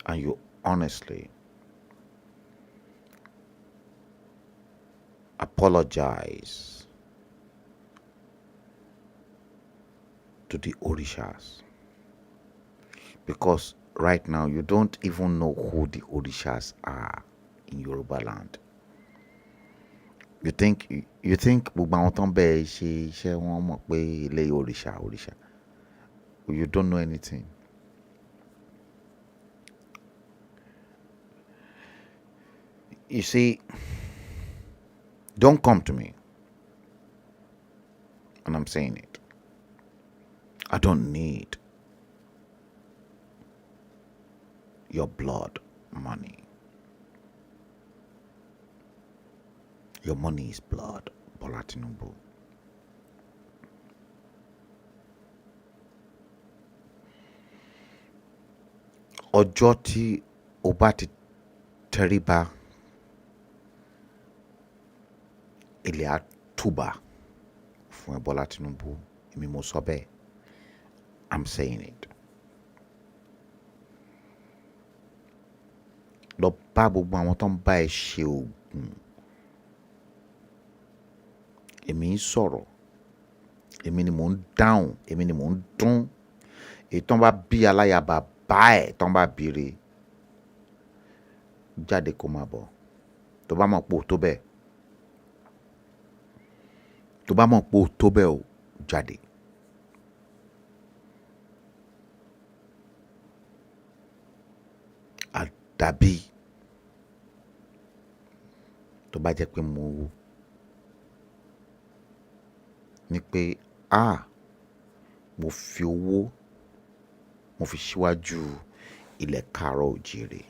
and you honestly apologize to the Orishas, because right now you don't even know who the Orishas are in Yoruba land. You think gbogbo àwọn tó ń bẹ ṣe iṣẹ́ wọn mọ̀ pé ilé òrìṣà. You don't know anything. You see, don't come to me, and I'm saying it. I don't need your blood money. Your money is blood, Bola Tinubu. Ọjọ́ tí o bá ti tẹríba, ilẹ̀ á túbà fún ẹ, Bola Tinubu. Èmi mo sọ bẹ́ẹ̀. I'm saying it. Lọ bá gbogbo àwọn tó ń bá ẹ ṣe oògùn. Èmi ń sọ̀rọ̀. Èmi ni mò ń dáhùn. Èmi ni mò ń dún. Èyí tó ń bá bí aláyàbá bá ẹ̀ tó ń bá bìrì jáde kó máa bọ̀. Tó bá mọ̀ pé o tó bẹ́ẹ̀. Tó bá mọ̀ pé o tó bẹ́ẹ̀ o jáde. Àdàbí tó bá jẹ́ pé mo ní pé mo fi owó mo fi síwájú ilẹ̀ káàárọ̀ oòjíire.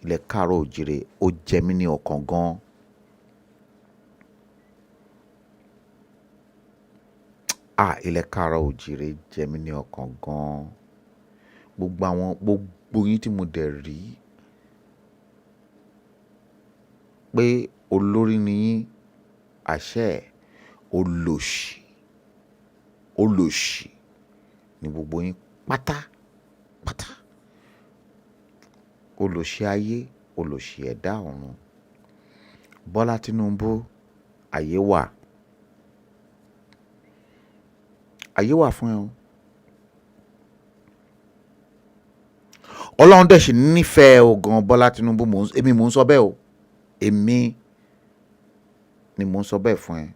Ilẹ̀ káàárọ̀ oòjíire ó jẹ mí ní ọkàn gan. Ilẹ̀ káàárọ̀ oòjíire jẹ mí ní ọkàn gan. Gbogbo yín tí mo dẹ̀ rí pé olórí ni yín, àṣẹ olòṣì ni gbogbo yín pátápátá. Olòṣì ayé, olòṣì ẹ̀dá ọ̀run. Bola Tinubu, ayé wà. Ayé wà fún ẹ o. Ọlọ́run dẹ̀ ṣì nífẹ̀ẹ́ o gan, Bola Tinubu. Èmi mò ń sọ bẹ́ẹ̀ o. Èmi ni mò ń sọ bẹ́ẹ̀ fún ẹ.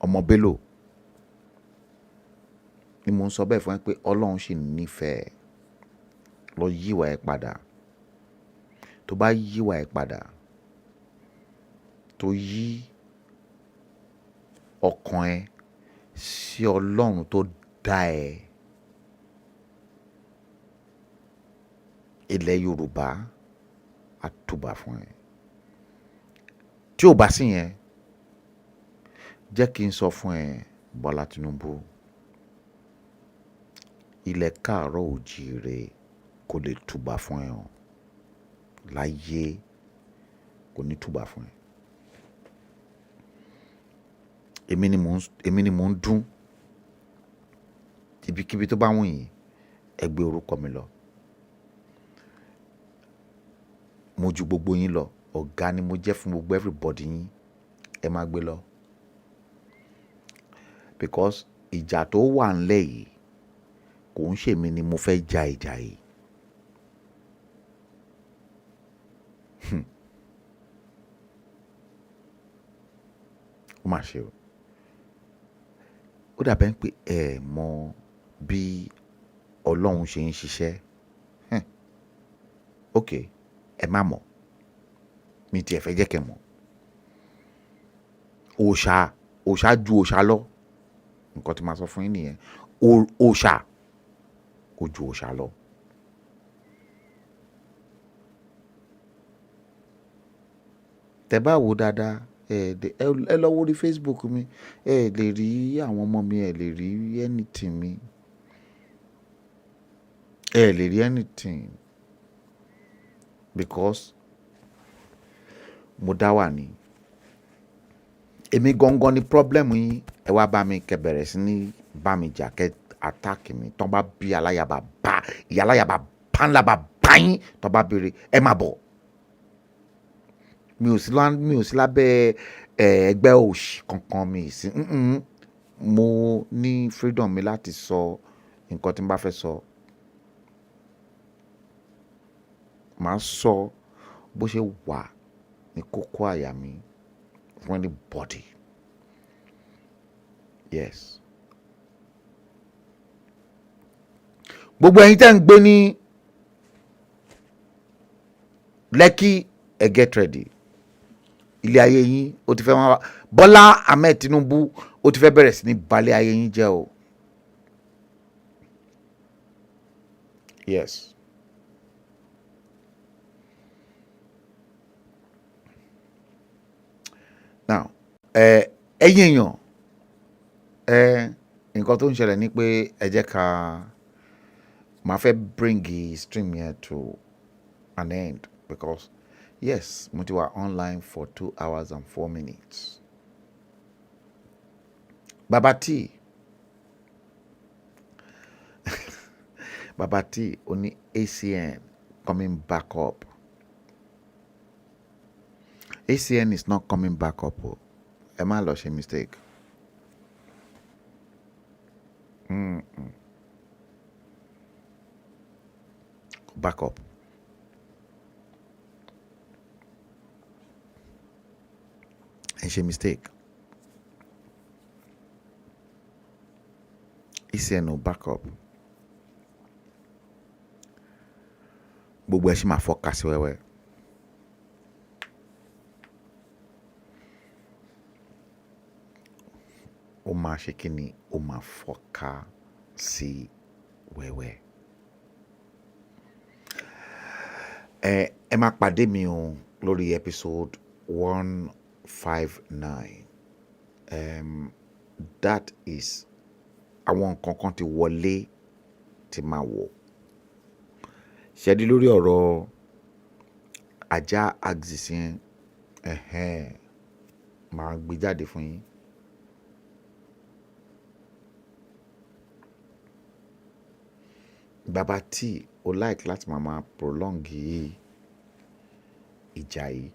Ọmọ Bello ni mò ń sọ bẹ́ẹ̀ fún ẹ pé Ọlọ́run ṣì nífẹ̀ẹ́. Lọ yíwà ẹ padà. Tó bá yíwà ẹ padà, tó yí ọkàn ẹ sí Ọlọ́run tó dá ẹ, ilẹ̀ Yorùbá á túbà fún ẹ. Tí ò bá sí yẹn, jẹ́ kí n sọ fún ẹ, Bola Tinubu, ilẹ̀ káàárọ̀ oòjíire kò lè túbà fún ẹ o. Láyé kò ní túbà fún ẹ. Èmi ni mò ń dún. Ibikíbi tó bá wù yín, ẹ gbé orúkọ mi lọ. Mo ju gbogbo yín lọ. Ọ̀gá ni mo jẹ́ fún gbogbo everybody yín. Ẹ máa gbé lọ. Because ìjà tó wà ńlẹ̀ yìí kò ń ṣèmi ni mo fẹ́ ja ìjà yìí. Ó mà ṣe o. Ó dàbẹ́ pé ẹ mọ bí Ọlọ́run ṣe ń ṣiṣẹ́. Ok, ẹ má mọ̀. Mi tiẹ̀ fẹ́ jẹ́ kẹ́ mọ̀. Òòṣà ju òòṣà lọ. nǹkan tí màá sọ fún yín nìyẹn. Òòṣà ó ju òòṣà lọ. Tẹ́ bá wò dáadáa ẹ lọ wo orí Facebook mi, ẹ lè rí àwọn ọmọ mi, ẹ lè rí anything mi, ẹ lè rí anything because mo dá wà ní. Èmi gangan ni problem yín, ẹ wá bá mi kẹ́ bẹ̀rẹ̀ sí ní bá mi jà, kẹ́ attack mi. Tọ́n bá bí aláyàbá bá ìyá aláyàbá bá ńlá bá bá yín, tọ́n bá béèrè ẹ má bọ̀. Mi ò sí lábẹ́ ẹgbẹ́ òṣì kankan, mi sí. Mo ní freedom mi láti sọ nǹkan tí n bá fẹ́ sọ. Màá sọ bó ṣe wà ní kókó àyà mi fún anybody. Yes. Gbogbo ẹ̀yin tẹ́ ń gbé ní Lekki, ẹ get ready. Ilé ayé yín ó ti fẹ́ máa Bọ́lá Ahmed Tinubu ó ti fẹ́ bẹ̀rẹ̀ sí ní balẹ̀ ayé yín jẹ́ o. Yes. Now, ẹ̀yin èèyàn, nǹkan tó ń ṣẹlẹ̀ ni pé ẹ jẹ́ ká máa fẹ́ bring stream here to an end because yes, mo ti wà online for 2 hours and 4 minutes. Baba T Baba T ó ní ACN coming back up. ACN is not coming back up. Ẹ má lọ ṣe mistake. Back up. Ẹ ṣe mistake. ACN ò back up. Gbogbo ẹ ṣì máa fọ́ka sí wẹ́wẹ́. Ó máa ṣe kí ni? Ó máa fọ́ka sí wẹ́wẹ́. Ẹ máa pàdé mi o lórí episode 159. That is àwọn nǹkan kan ti wọlé tí máa wọ̀. Ṣẹ́dí lórí ọ̀rọ̀ ajá axis yẹn, máa gbé jáde fún yín. Baba T ó like láti máa prolong ìjà yìí.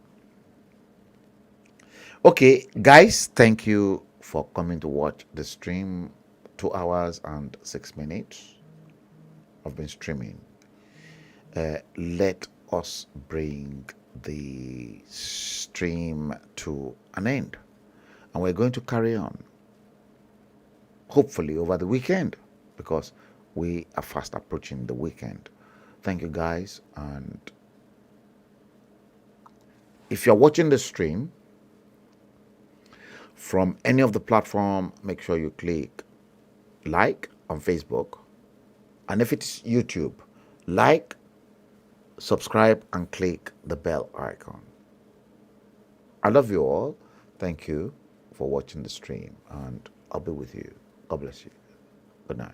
Okay, guys, thank you for coming to watch the stream. 2 hours and 6 minutes I've been streaming. Let us bring the stream to an end, and we're going to carry on, hopefully over the weekend, because we are fast approaching the weekend. Thank you, guys, and if you're watching the stream from any of the platform, make sure you click like on Facebook, and if it's YouTube, like, subscribe, and click the bell icon. I love you all. Thank you for watching the stream, and I'll be with you. God bless you. Good night.